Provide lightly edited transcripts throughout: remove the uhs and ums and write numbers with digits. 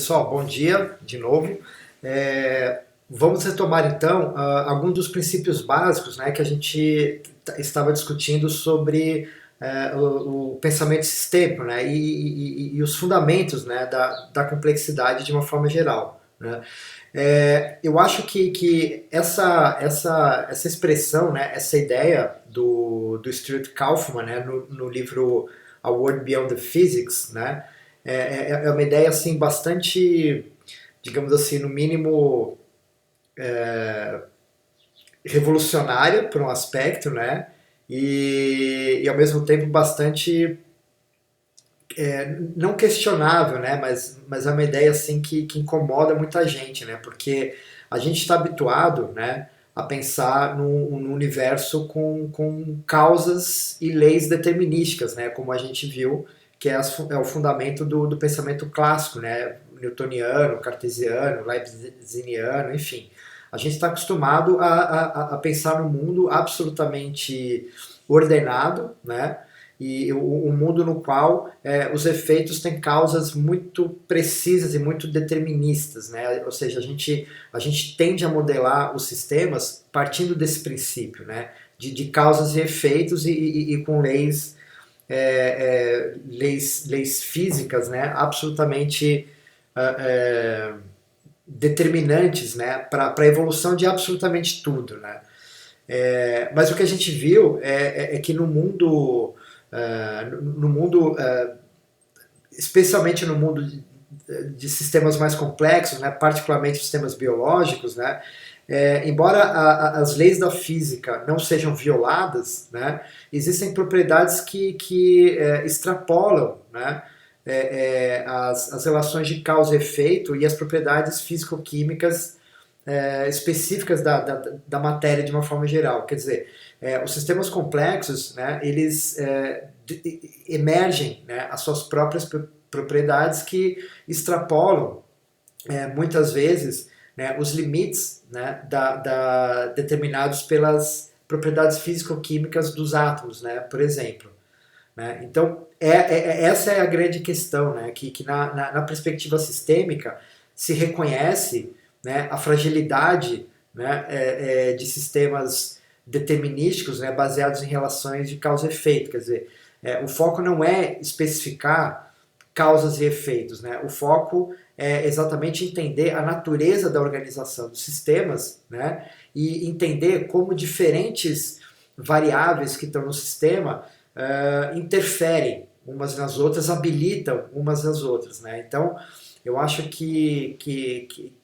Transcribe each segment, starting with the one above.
Pessoal, bom dia de novo. Vamos retomar então alguns dos princípios básicos, né, que a gente estava discutindo sobre o pensamento sistêmico, né, e os fundamentos, né, da complexidade de uma forma geral, né. Eu acho que essa expressão, né, essa ideia do Stuart Kauffman, né, no livro A World Beyond the Physics, né, é uma ideia assim bastante, digamos assim, no mínimo revolucionária por um aspecto, né? E ao mesmo tempo bastante não questionável, né? Mas é uma ideia assim que incomoda muita gente, né? Porque a gente está habituado, né, a pensar num universo com causas e leis determinísticas, né? Como a gente viu que é o fundamento do pensamento clássico, né? Newtoniano, cartesiano, leibniziano, enfim. A gente está acostumado a pensar no mundo absolutamente ordenado, né? E o mundo no qual os efeitos têm causas muito precisas e muito deterministas, né? Ou seja, a gente tende a modelar os sistemas partindo desse princípio, né? De causas e efeitos e com leis físicas, né? Absolutamente determinantes, né? Para a evolução de absolutamente tudo, né? Mas o que a gente viu é que no mundo, especialmente no mundo de sistemas mais complexos, né, particularmente sistemas biológicos, né, embora as leis da física não sejam violadas, né, existem propriedades que extrapolam, né, as relações de causa e efeito e as propriedades físico-químicas específicas da matéria de uma forma geral. Quer dizer, os sistemas complexos, né, eles emergem, né, as suas próprias propriedades que extrapolam muitas vezes, né, os limites, né, determinados pelas propriedades físico-químicas dos átomos, né, por exemplo. Né? Então, essa é a grande questão, né, que na perspectiva sistêmica se reconhece, né, a fragilidade, né, de sistemas determinísticos, né, baseados em relações de causa e efeito. Quer dizer, o foco não é especificar causas e efeitos, né? O foco é exatamente entender a natureza da organização dos sistemas, né? E entender como diferentes variáveis que estão no sistema interferem umas nas outras, habilitam umas nas outras, né? Então, eu acho que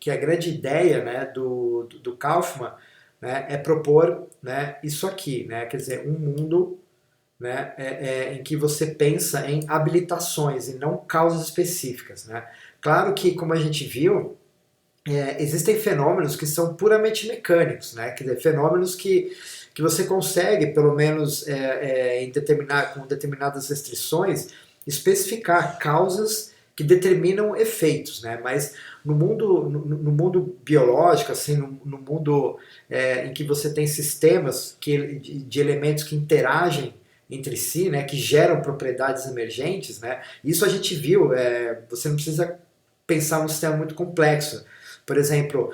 a grande ideia, né, do Kaufman, né, é propor, né, isso aqui, né? Quer dizer, um mundo, né, em que você pensa em habilitações e não causas específicas, né? Claro que, como a gente viu, existem fenômenos que são puramente mecânicos, né? Quer dizer, fenômenos que você consegue, pelo menos com determinadas restrições, especificar causas que determinam efeitos, né? Mas no mundo biológico, assim, no mundo em que você tem sistemas de elementos que interagem entre si, né, que geram propriedades emergentes, né? Isso a gente viu. Você não precisa pensar num sistema muito complexo. Por exemplo,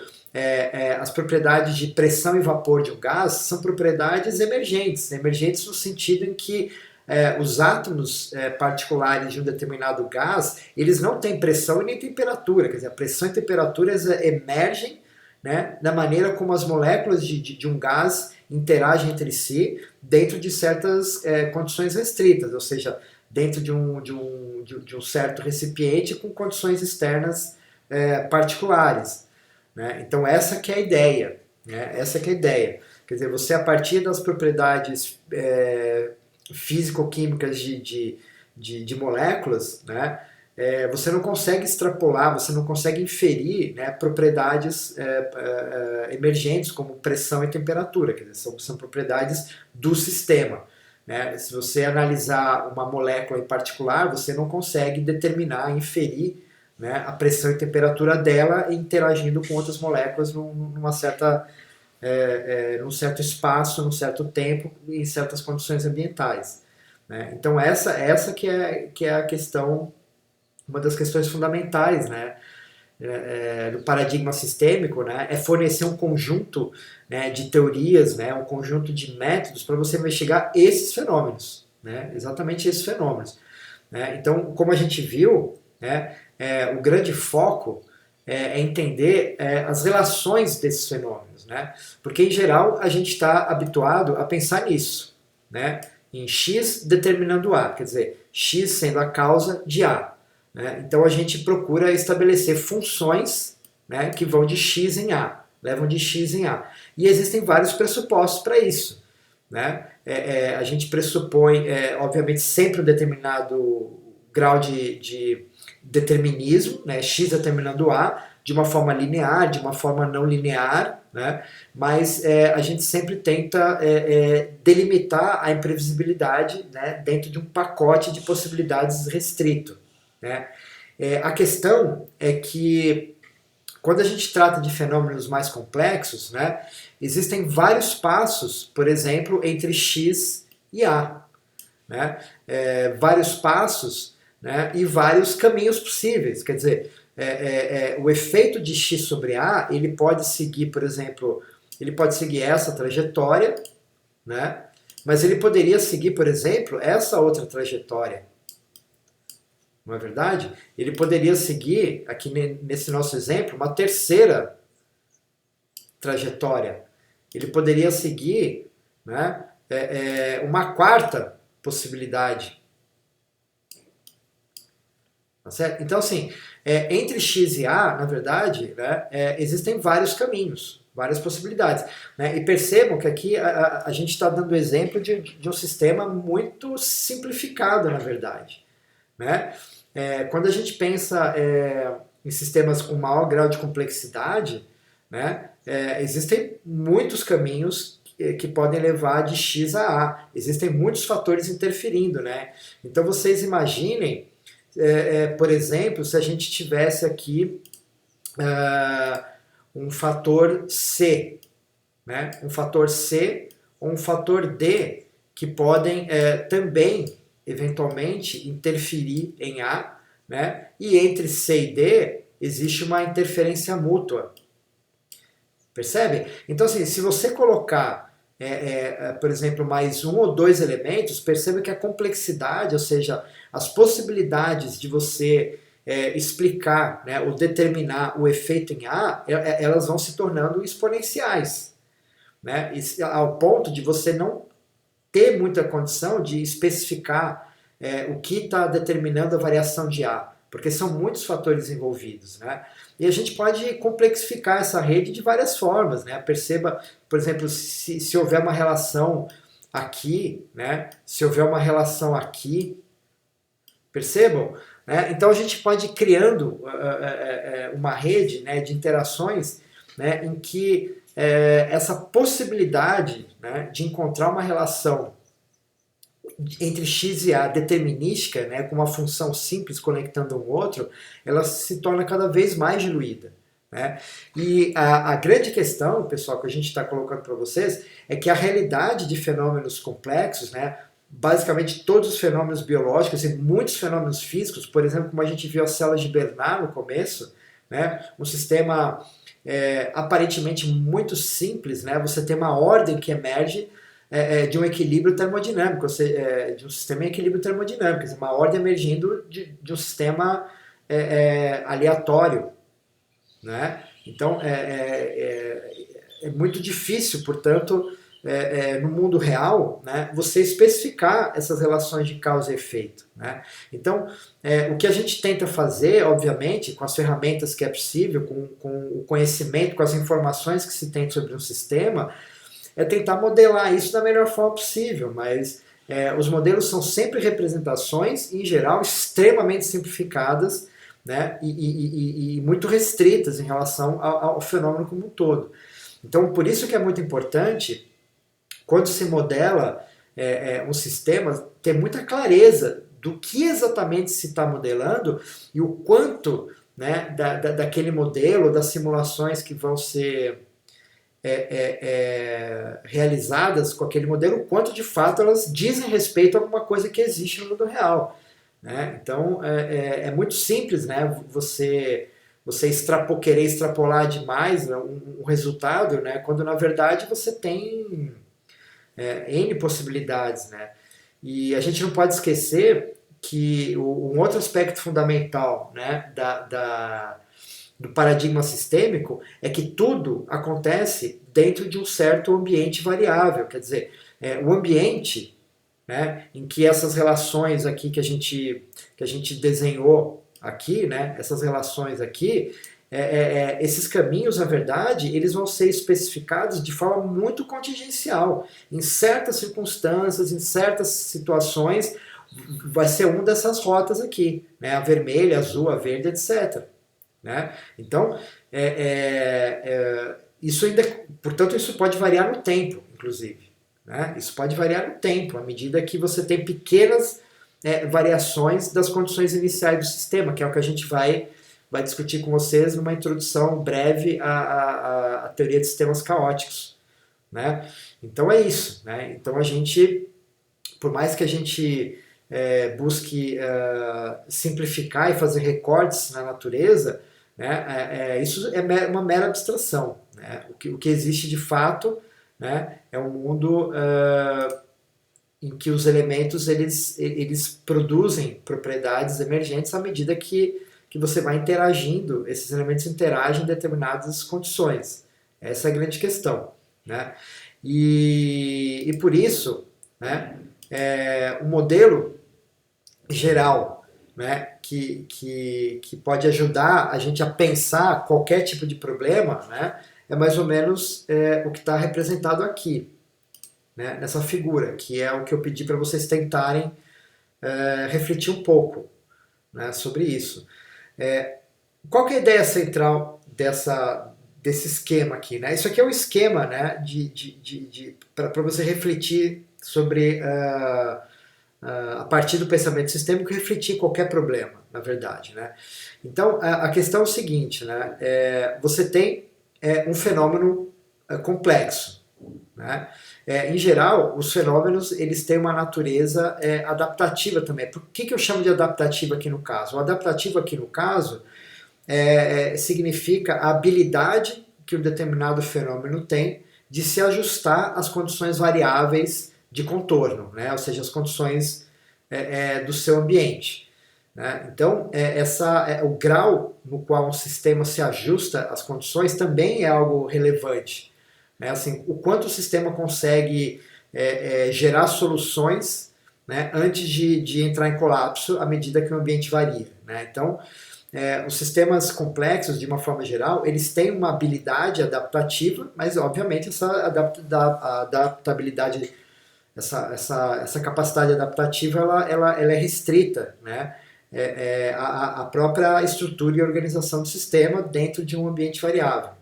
as propriedades de pressão e vapor de um gás são propriedades emergentes, emergentes no sentido em que os átomos particulares de um determinado gás, eles não têm pressão e nem temperatura, quer dizer, a pressão e temperatura emergem, né, da maneira como as moléculas de um gás interagem entre si dentro de certas condições restritas, ou seja, dentro de um certo recipiente com condições externas particulares. Né? Então essa que é a ideia. Né? Essa que é a ideia. Quer dizer, você a partir das propriedades físico-químicas de moléculas, né, você não consegue extrapolar, você não consegue inferir, né, propriedades emergentes como pressão e temperatura, quer dizer, são propriedades do sistema. Né? Se você analisar uma molécula em particular, você não consegue determinar, inferir, né, a pressão e temperatura dela interagindo com outras moléculas num certo espaço, num certo tempo, em certas condições ambientais. Né? Então essa que é a questão, uma das questões fundamentais, né, no paradigma sistêmico, né, é fornecer um conjunto, né, de teorias, né, um conjunto de métodos para você investigar esses fenômenos, né, exatamente esses fenômenos. Né? Então, como a gente viu, né, o grande foco é entender as relações desses fenômenos, né? Porque em geral a gente está habituado a pensar nisso, né? Em X determinando A, quer dizer, X sendo a causa de A. Né? Então a gente procura estabelecer funções, né, que vão de X em A, levam de X em A. E existem vários pressupostos para isso. Né? A gente pressupõe, obviamente, sempre um determinado grau de determinismo, né? X determinando A, de uma forma linear, de uma forma não linear, né? Mas a gente sempre tenta delimitar a imprevisibilidade, né, dentro de um pacote de possibilidades restrito. Né? A questão é que quando a gente trata de fenômenos mais complexos, né, existem vários passos, por exemplo, entre X e A. Né? Vários passos, né, e vários caminhos possíveis. Quer dizer, o efeito de X sobre A, ele pode seguir, por exemplo, ele pode seguir essa trajetória, né, mas ele poderia seguir, por exemplo, essa outra trajetória. Não é verdade? Ele poderia seguir, aqui nesse nosso exemplo, uma terceira trajetória. Ele poderia seguir, né, uma quarta possibilidade. Tá certo? Então, assim, entre X e A, na verdade, né, existem vários caminhos, várias possibilidades. Né? E percebam que aqui a gente está dando exemplo de um sistema muito simplificado, na verdade. Né? Quando a gente pensa em sistemas com maior grau de complexidade, né, existem muitos caminhos que podem levar de X a A. Existem muitos fatores interferindo. Né? Então vocês imaginem, por exemplo, se a gente tivesse aqui um fator C, né? Um fator C ou um fator D que podem também eventualmente interferir em A, né? E entre C e D existe uma interferência mútua. Percebe? Então, assim, se você colocar, por exemplo, mais um ou dois elementos, perceba que a complexidade, ou seja, as possibilidades de você explicar, né, ou determinar o efeito em A, elas vão se tornando exponenciais. Né? Ao ponto de você não ter muita condição de especificar o que está determinando a variação de A, porque são muitos fatores envolvidos. Né? E a gente pode complexificar essa rede de várias formas. Né? Perceba, por exemplo, se houver uma relação aqui, né? Se houver uma relação aqui, percebam? Né? Então a gente pode ir criando uma rede, né, de interações, né, em que essa possibilidade, né, de encontrar uma relação entre X e A determinística, né, com uma função simples conectando um outro, ela se torna cada vez mais diluída. Né? E a grande questão, pessoal, que a gente está colocando para vocês, é que a realidade de fenômenos complexos, né, basicamente todos os fenômenos biológicos e muitos fenômenos físicos, por exemplo, como a gente viu as células de Bernard no começo, né, um sistema aparentemente muito simples, né, você tem uma ordem que emerge de um equilíbrio termodinâmico, de um sistema em equilíbrio termodinâmico, uma ordem emergindo de um sistema aleatório. Né? Então é muito difícil, portanto, no mundo real, né, você especificar essas relações de causa e efeito. Né? Então, o que a gente tenta fazer, obviamente, com as ferramentas que é possível, com o conhecimento, com as informações que se tem sobre um sistema, é tentar modelar isso da melhor forma possível, mas os modelos são sempre representações, em geral, extremamente simplificadas, né, e muito restritas em relação ao fenômeno como um todo. Então, por isso que é muito importante, quando se modela um sistema, ter muita clareza do que exatamente se está modelando e o quanto, né, daquele modelo, das simulações que vão ser realizadas com aquele modelo, o quanto de fato elas dizem respeito a alguma coisa que existe no mundo real. Né? Então é muito simples, né, você querer extrapolar demais, né, um resultado, né, quando na verdade você tem N possibilidades, né? E a gente não pode esquecer que um outro aspecto fundamental, né, do paradigma sistêmico é que tudo acontece dentro de um certo ambiente variável. Quer dizer, o ambiente, né, em que essas relações aqui que a gente desenhou aqui, né, essas relações aqui, esses caminhos, na verdade, eles vão ser especificados de forma muito contingencial. Em certas circunstâncias, em certas situações, vai ser uma dessas rotas aqui, né, a vermelha, a azul, a verde, etc. Né? Então, isso ainda, portanto, isso pode variar no tempo, inclusive. Né? Isso pode variar no tempo, à medida que você tem pequenas variações das condições iniciais do sistema, que é o que a gente vai discutir com vocês numa introdução breve à teoria de sistemas caóticos. Né? Então é isso. Né? Então a gente, por mais que a gente busque simplificar e fazer recortes na natureza, né, isso é uma mera abstração. Né? O que existe de fato, né, é um mundo em que os elementos eles produzem propriedades emergentes à medida que você vai interagindo, esses elementos interagem em determinadas condições. Essa é a grande questão. Né? E por isso, né, o modelo geral, né, que pode ajudar a gente a pensar qualquer tipo de problema, né, é mais ou menos o que está representado aqui, né, nessa figura, que é o que eu pedi para vocês tentarem refletir um pouco, né, sobre isso. Qual que é a ideia central desse esquema aqui? Né? Isso aqui é um esquema, né, para você refletir sobre, a partir do pensamento sistêmico, refletir qualquer problema, na verdade. Né? Então, a questão é o seguinte, né? Você tem um fenômeno complexo. Né? Em geral, os fenômenos eles têm uma natureza adaptativa também. Por que eu chamo de adaptativa aqui no caso? O adaptativo aqui no caso significa a habilidade que um determinado fenômeno tem de se ajustar às condições variáveis de contorno, né? Ou seja, as condições do seu ambiente. Né? Então, o grau no qual um sistema se ajusta às condições também é algo relevante. Né? Assim, o quanto o sistema consegue gerar soluções, né, antes de entrar em colapso à medida que o ambiente varia. Né? Então, os sistemas complexos, de uma forma geral, eles têm uma habilidade adaptativa, mas obviamente essa adaptabilidade, essa capacidade adaptativa, ela é restrita, né? A própria estrutura e organização do sistema dentro de um ambiente variável.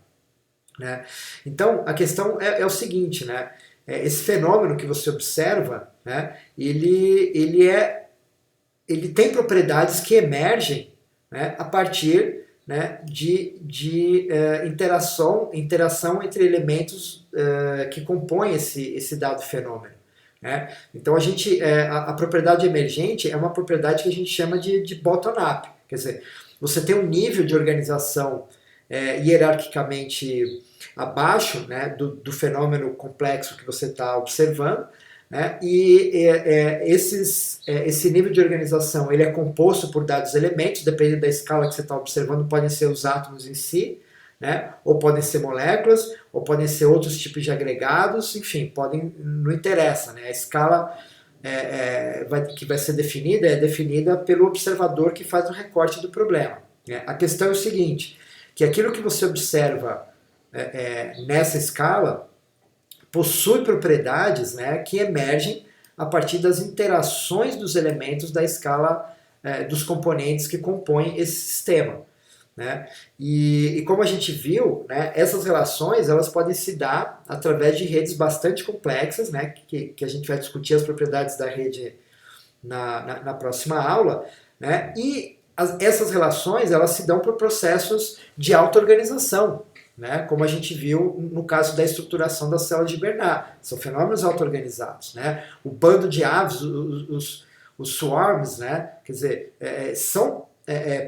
Né? Então, a questão é o seguinte, né? Esse fenômeno que você observa, né, ele tem propriedades que emergem, né, a partir, né, de interação entre elementos que compõem esse dado fenômeno. Né? Então a propriedade emergente é uma propriedade que a gente chama de bottom-up. Quer dizer, você tem um nível de organização hierarquicamente abaixo, né, do fenômeno complexo que você está observando, né? E esse nível de organização ele é composto por dados elementos, dependendo da escala que você está observando, podem ser os átomos em si, né? Ou podem ser moléculas, ou podem ser outros tipos de agregados, enfim, não interessa. Né? A escala que vai ser definida é definida pelo observador que faz o recorte do problema. Né? A questão é o seguinte, que aquilo que você observa nessa escala possui propriedades, né, que emergem a partir das interações dos elementos da escala dos componentes que compõem esse sistema. Né? E como a gente viu, né, essas relações elas podem se dar através de redes bastante complexas, né, que a gente vai discutir as propriedades da rede na próxima aula, né, e essas relações elas se dão por processos de auto-organização. Né, como a gente viu no caso da estruturação das células de Bernard. São fenômenos auto-organizados. Né? O bando de aves, os swarms, né, quer dizer, são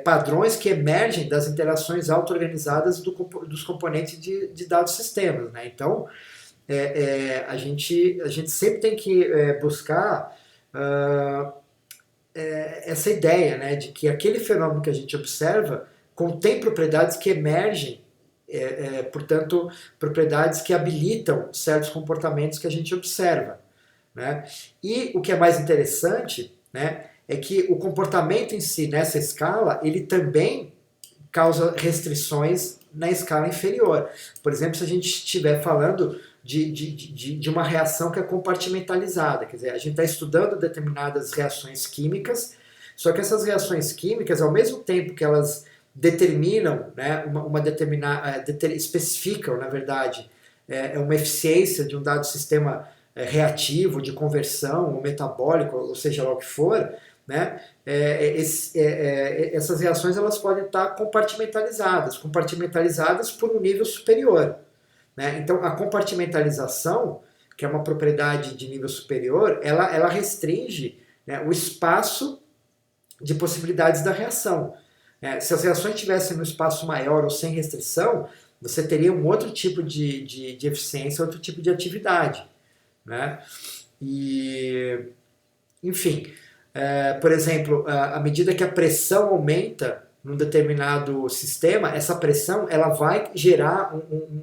padrões que emergem das interações auto-organizadas dos componentes de dados sistemas, né? Então, a gente sempre tem que buscar essa ideia, né, de que aquele fenômeno que a gente observa contém propriedades que emergem, portanto, propriedades que habilitam certos comportamentos que a gente observa, né? E o que é mais interessante, né, é que o comportamento em si, nessa escala, ele também causa restrições na escala inferior. Por exemplo, se a gente estiver falando de uma reação que é compartimentalizada, quer dizer, a gente está estudando determinadas reações químicas, só que essas reações químicas, ao mesmo tempo que elas determinam, né, uma determinada, especificam, na verdade, uma eficiência de um dado sistema reativo, de conversão, ou metabólico, ou seja lá o que for, né, essas reações elas podem estar compartimentalizadas por um nível superior, né? Então, a compartimentalização, que é uma propriedade de nível superior, ela restringe, né, o espaço de possibilidades da reação. Se as reações estivessem no espaço maior ou sem restrição, você teria um outro tipo de eficiência, outro tipo de atividade, né? E, enfim, por exemplo, à medida que a pressão aumenta num determinado sistema, essa pressão ela vai gerar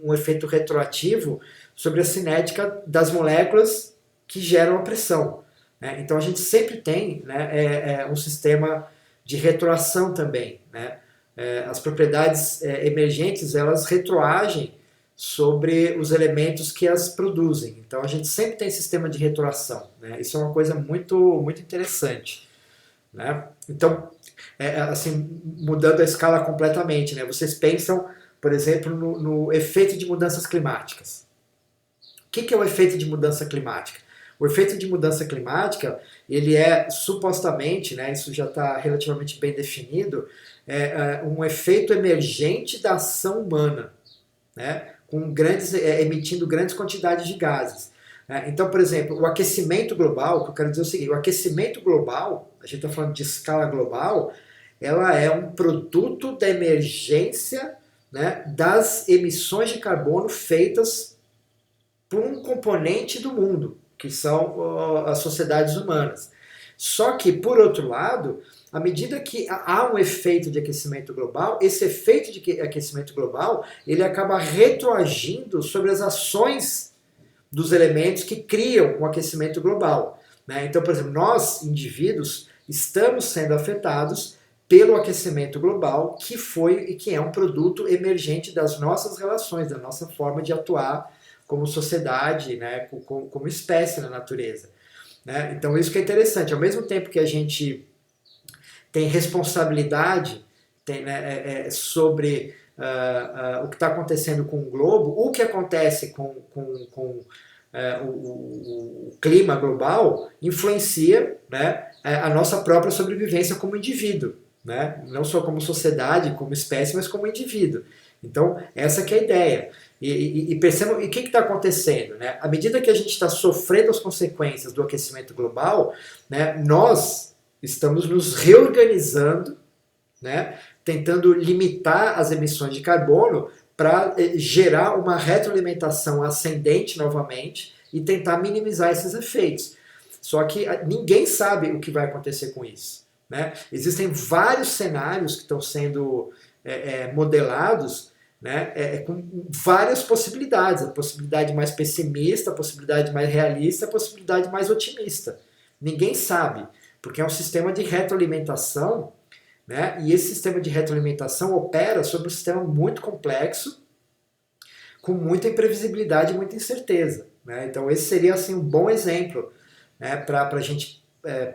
um efeito retroativo sobre a cinética das moléculas que geram a pressão, né? Então a gente sempre tem, né, um sistema de retroação também, né? As propriedades emergentes elas retroagem sobre os elementos que as produzem. Então a gente sempre tem sistema de retroação, né? Isso é uma coisa muito, muito interessante, né? Então, assim, mudando a escala completamente, né? Vocês pensam, por exemplo, no efeito de mudanças climáticas. O que é o efeito de mudança climática? O efeito de mudança climática, ele é supostamente, né, isso já está relativamente bem definido, um efeito emergente da ação humana, né, emitindo grandes quantidades de gases. Então, por exemplo, o aquecimento global, que eu quero dizer o seguinte, o aquecimento global, a gente está falando de escala global, ela é um produto da emergência, né, das emissões de carbono feitas por um componente do mundo, que são as sociedades humanas. Só que, por outro lado, à medida que há um efeito de aquecimento global, esse efeito de aquecimento global, ele acaba retroagindo sobre as ações dos elementos que criam o aquecimento global, né? Então, por exemplo, nós, indivíduos, estamos sendo afetados pelo aquecimento global, que foi e que é um produto emergente das nossas relações, da nossa forma de atuar como sociedade, né, como espécie na natureza, né? Então isso que é interessante, ao mesmo tempo que a gente tem responsabilidade sobre o que está acontecendo com o globo, o que acontece com o clima global influencia, né, a nossa própria sobrevivência como indivíduo, né? Não só como sociedade, como espécie, mas como indivíduo. Então, essa que é a ideia. E percebam, e o que está acontecendo? Né? À medida que a gente está sofrendo as consequências do aquecimento global, né, nós estamos nos reorganizando, né, tentando limitar as emissões de carbono para gerar uma retroalimentação ascendente novamente e tentar minimizar esses efeitos. Só que ninguém sabe o que vai acontecer com isso, né? Existem vários cenários que estão sendo modelados, né, com várias possibilidades, a possibilidade mais pessimista, a possibilidade mais realista, a possibilidade mais otimista. Ninguém sabe, porque é um sistema de retroalimentação, né, e esse sistema de retroalimentação opera sobre um sistema muito complexo, com muita imprevisibilidade e muita incerteza, né? Então esse seria assim, um bom exemplo, né, para a gente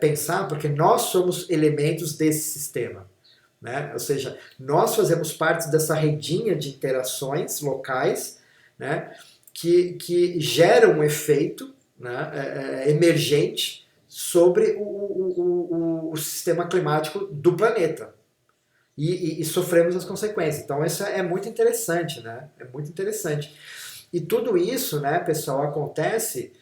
pensar, porque nós somos elementos desse sistema. Né? Ou seja, nós fazemos parte dessa redinha de interações locais, né, que geram um efeito, né, emergente sobre o sistema climático do planeta. E sofremos as consequências. Então isso é muito interessante, né? É muito interessante. E tudo isso, né, pessoal, acontece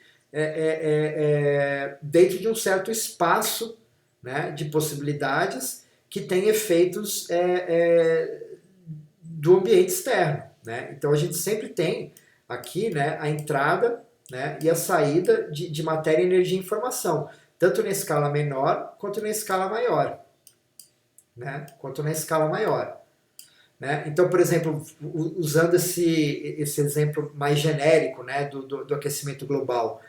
dentro de um certo espaço, né, de possibilidades que tem efeitos do ambiente externo, né? Então a gente sempre tem aqui, né, a entrada, né, e a saída de matéria, energia e informação, tanto na escala menor quanto na escala maior, né? Quanto na escala maior. Né? Então, por exemplo, usando esse exemplo mais genérico, né, do aquecimento global,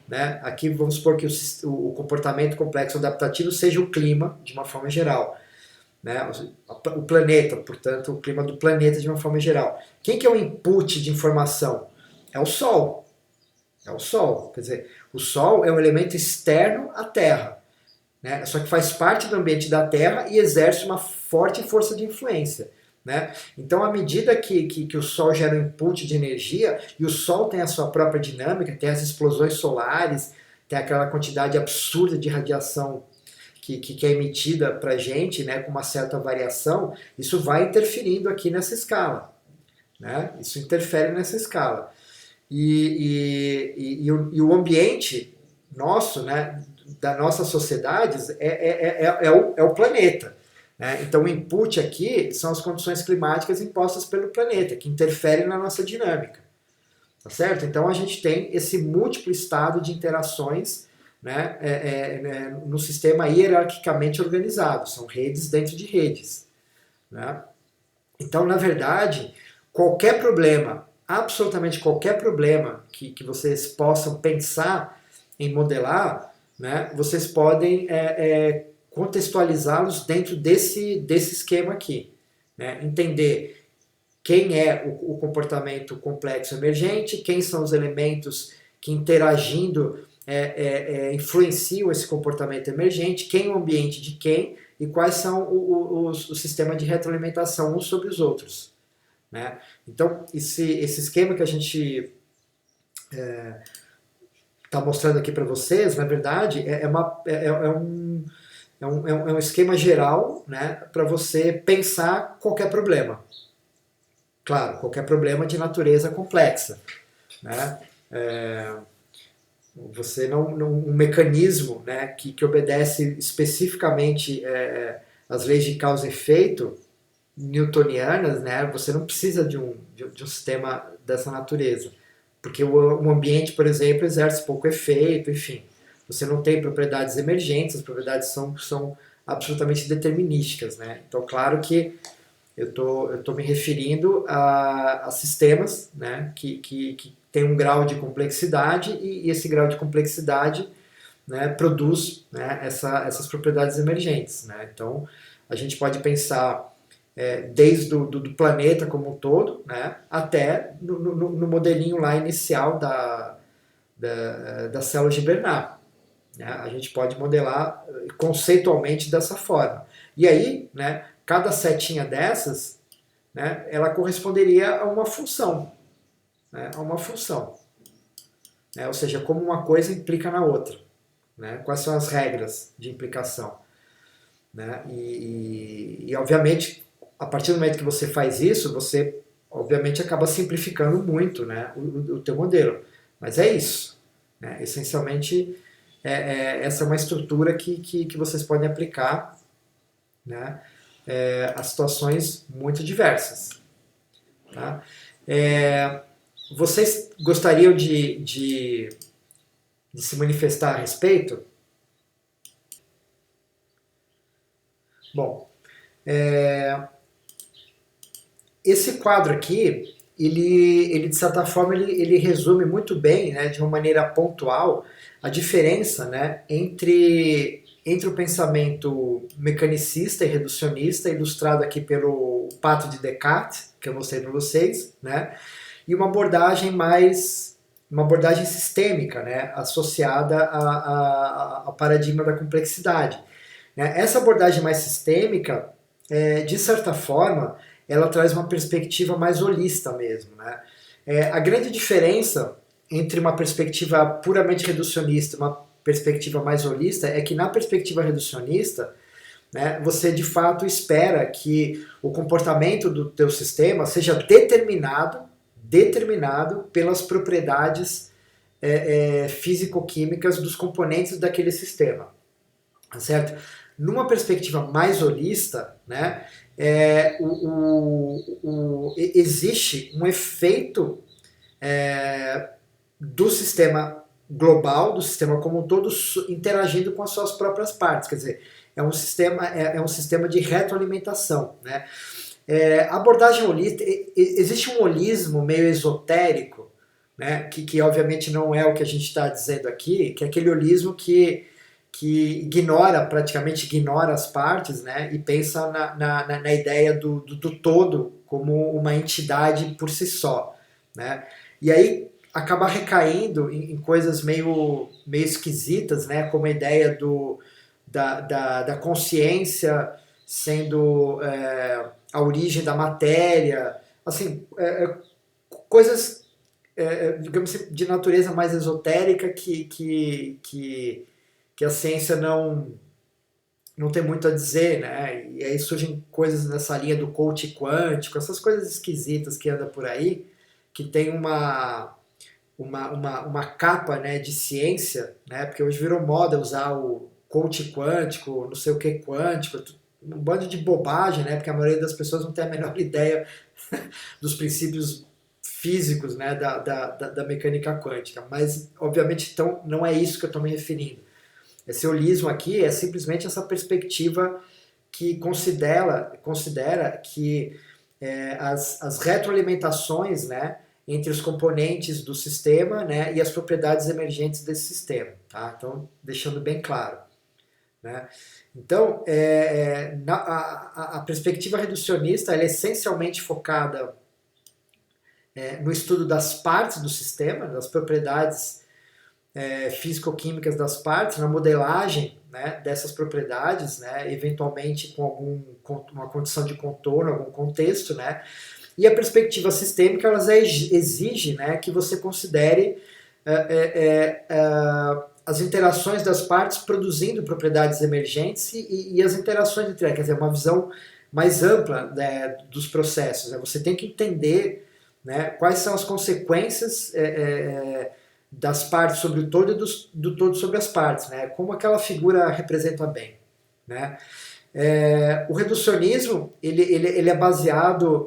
né? Aqui vamos supor que o comportamento complexo adaptativo seja o clima, de uma forma geral. Né? O planeta, portanto, o clima do planeta de uma forma geral. Quem que é o input de informação? É o Sol. É o Sol. Quer dizer, o Sol é um elemento externo à Terra, né? Só que faz parte do ambiente da Terra e exerce uma forte força de influência. Né? Então, à medida que o Sol gera um input de energia, e o Sol tem a sua própria dinâmica, tem as explosões solares, tem aquela quantidade absurda de radiação que é emitida para a gente, né, com uma certa variação, isso vai interferindo aqui nessa escala. Né? Isso interfere nessa escala. E o ambiente nosso, né, das nossas sociedades, é o planeta. Né? Então, o input aqui são as condições climáticas impostas pelo planeta, que interferem na nossa dinâmica. Tá certo? Então, a gente tem esse múltiplo estado de interações, né, no sistema hierarquicamente organizado. São redes dentro de redes. Né? Então, na verdade, qualquer problema, absolutamente qualquer problema que vocês possam pensar em modelar, né, vocês podem contextualizá-los dentro desse esquema aqui. Né? Entender quem é o comportamento complexo emergente, quem são os elementos que interagindo influenciam esse comportamento emergente, quem é o ambiente de quem e quais são o sistema de retroalimentação uns sobre os outros. Né? Então, esse esquema que a gente está mostrando aqui para vocês, na verdade, é um esquema geral, né, para você pensar qualquer problema. Claro, qualquer problema de natureza complexa. Né? Você um mecanismo, né, que obedece especificamente às leis de causa e efeito newtonianas, né, você não precisa de um sistema dessa natureza. Porque o ambiente, por exemplo, exerce pouco efeito, enfim. Você não tem propriedades emergentes, as propriedades são absolutamente determinísticas. Né? Então, claro que eu tô me referindo a sistemas, né, que tem um grau de complexidade e esse grau de complexidade, né, produz, né, essas propriedades emergentes. Né? Então, a gente pode pensar desde do planeta como um todo, né, até no modelinho lá inicial da célula de Bernard. Né? A gente pode modelar conceitualmente dessa forma. E aí, né, cada setinha dessas, né, ela corresponderia a uma função. Né, a uma função. Né? Ou seja, como uma coisa implica na outra. Né? Quais são as regras de implicação. Né? E obviamente, a partir do momento que você faz isso, você obviamente acaba simplificando muito, né, o teu modelo. Mas é isso. Né? Essencialmente, essa é uma estrutura que vocês podem aplicar, né, a situações muito diversas. Tá? Vocês gostariam de se manifestar a respeito? Bom, esse quadro aqui, ele de certa forma, ele resume muito bem, né, de uma maneira pontual, a diferença, né, entre o pensamento mecanicista e reducionista, ilustrado aqui pelo Pato de Descartes, que eu mostrei para vocês, né, e uma abordagem sistêmica, né, associada ao paradigma da complexidade. Né. Essa abordagem mais sistêmica, de certa forma, ela traz uma perspectiva mais holista mesmo. Né. A grande diferença entre uma perspectiva puramente reducionista e uma perspectiva mais holista é que na perspectiva reducionista, né, você de fato espera que o comportamento do teu sistema seja determinado pelas propriedades físico-químicas dos componentes daquele sistema. Tá certo? Numa perspectiva mais holista, né, existe um efeito do sistema global, do sistema como um todo, interagindo com as suas próprias partes. Quer dizer, é um sistema de retroalimentação. Né? A abordagem holista, existe um holismo meio esotérico, né, que obviamente não é o que a gente está dizendo aqui, que é aquele holismo que praticamente ignora as partes, né, e pensa na ideia do todo como uma entidade por si só. Né? E aí acaba recaindo em coisas meio esquisitas, né, como a ideia da consciência sendo a origem da matéria, assim, coisas, digamos assim, de natureza mais esotérica que a ciência não tem muito a dizer, né? E aí surgem coisas nessa linha do coach quântico, essas coisas esquisitas que andam por aí, que tem uma capa, né, de ciência, né? Porque hoje virou moda usar o coach quântico, não sei o que quântico, um bando de bobagem, né? Porque a maioria das pessoas não tem a menor ideia dos princípios físicos, né, da mecânica quântica. Mas, obviamente, então, não é isso que eu estou me referindo. Esse holismo aqui é simplesmente essa perspectiva que considera que as retroalimentações, né, entre os componentes do sistema, né, e as propriedades emergentes desse sistema. Tá? Então, deixando bem claro. Né? Então, a perspectiva reducionista ela é essencialmente focada no estudo das partes do sistema, das propriedades físico-químicas das partes, na modelagem, né, dessas propriedades, né, eventualmente com uma condição de contorno, algum contexto, né, e a perspectiva sistêmica ela exige, né, que você considere as interações das partes produzindo propriedades emergentes e as interações entre elas, quer dizer, uma visão mais ampla, né, dos processos. Né? Você tem que entender, né, quais são as consequências das partes sobre o todo e do todo sobre as partes, né? Como aquela figura representa bem. Né? O reducionismo ele é baseado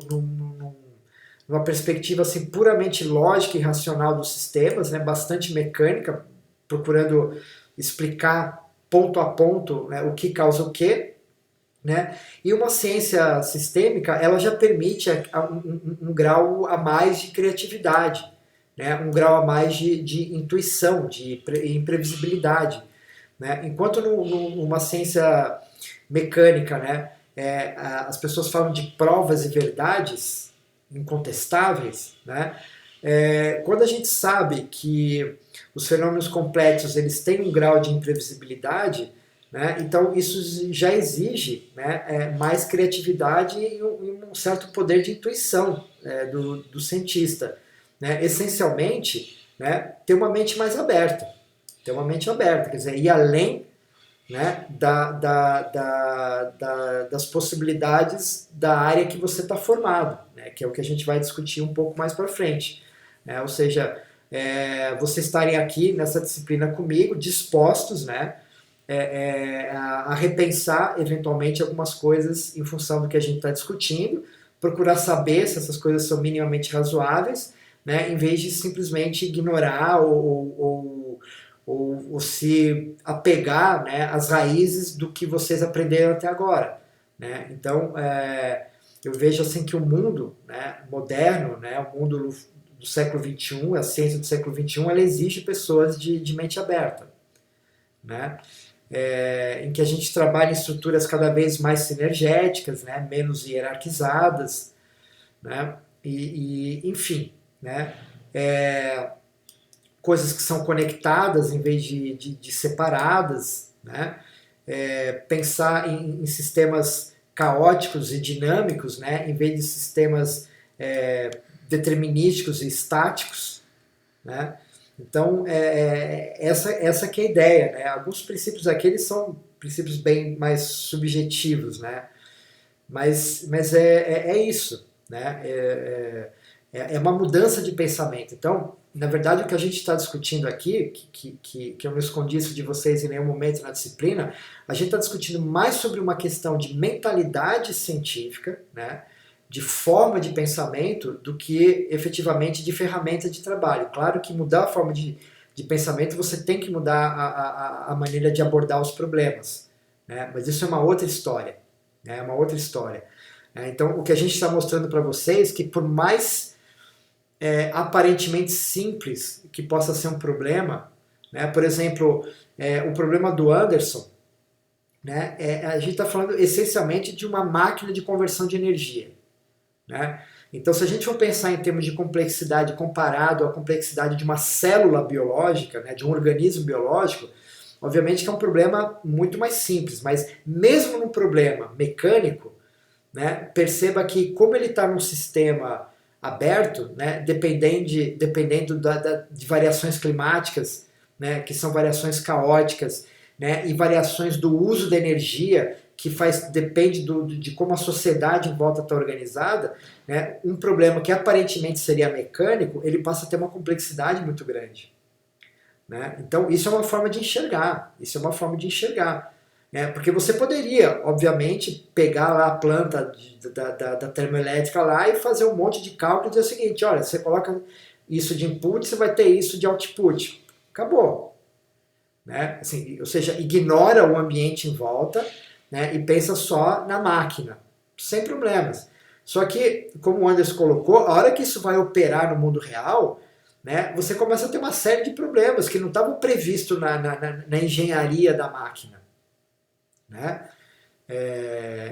numa perspectiva assim, puramente lógica e racional dos sistemas, né? Bastante mecânica, procurando explicar ponto a ponto, né, o que causa o quê. Né? E uma ciência sistêmica ela já permite um grau a mais de criatividade, né? Um grau a mais de intuição, de imprevisibilidade. Né? Enquanto numa ciência mecânica, né, as pessoas falam de provas e verdades incontestáveis, né? Quando a gente sabe que os fenômenos complexos eles têm um grau de imprevisibilidade, né, então isso já exige, né, mais criatividade e um certo poder de intuição do cientista. Né? Essencialmente, né, ter uma mente mais aberta. Ter uma mente aberta, quer dizer, ir além, né, das possibilidades da área que você está formado, né, que é o que a gente vai discutir um pouco mais para frente. Né? Ou seja, vocês estarem aqui nessa disciplina comigo, dispostos, né, a repensar eventualmente algumas coisas em função do que a gente está discutindo, procurar saber se essas coisas são minimamente razoáveis, né, em vez de simplesmente ignorar ou se apegar, né, às raízes do que vocês aprenderam até agora. Né? Então, eu vejo assim que o mundo, né, moderno, né, o mundo do século XXI, a ciência do século XXI, ela exige pessoas de mente aberta. Né? Em que a gente trabalha em estruturas cada vez mais sinergéticas, né, menos hierarquizadas, né, enfim, né, coisas que são conectadas em vez de separadas, né, pensar em sistemas caóticos e dinâmicos, né, em vez de sistemas determinísticos e estáticos, né. Então, essa que é a ideia. Né? Alguns princípios aqui eles são princípios bem mais subjetivos, né? Mas é isso. Né? É uma mudança de pensamento. Então, na verdade, o que a gente está discutindo aqui, que eu não escondi isso de vocês em nenhum momento na disciplina, a gente está discutindo mais sobre uma questão de mentalidade científica, né, de forma de pensamento, do que efetivamente de ferramenta de trabalho. Claro que mudar a forma de pensamento, você tem que mudar a maneira de abordar os problemas, né, mas isso é uma outra história. É uma outra história. Então, o que a gente está mostrando para vocês é que por mais aparentemente simples que possa ser um problema, né? Por exemplo, o problema do Anderson, né? A gente está falando essencialmente de uma máquina de conversão de energia, né? Então, se a gente for pensar em termos de complexidade comparado à complexidade de uma célula biológica, né, de um organismo biológico, obviamente que é um problema muito mais simples, mas mesmo no problema mecânico, né, perceba que como ele está num sistema aberto, né, dependendo de variações climáticas, né, que são variações caóticas, né, e variações do uso da energia, que depende de como a sociedade em volta está organizada, né, um problema que aparentemente seria mecânico, ele passa a ter uma complexidade muito grande. Né? Então, isso é uma forma de enxergar. Isso é uma forma de enxergar. Porque você poderia, obviamente, pegar lá a planta da termoelétrica lá e fazer um monte de cálculo e dizer o seguinte, olha, você coloca isso de input, você vai ter isso de output. Acabou. Né? Assim, ou seja, ignora o ambiente em volta, né, e pensa só na máquina. Sem problemas. Só que, como o Anderson colocou, a hora que isso vai operar no mundo real, né, você começa a ter uma série de problemas que não estavam previstos na engenharia da máquina. Né?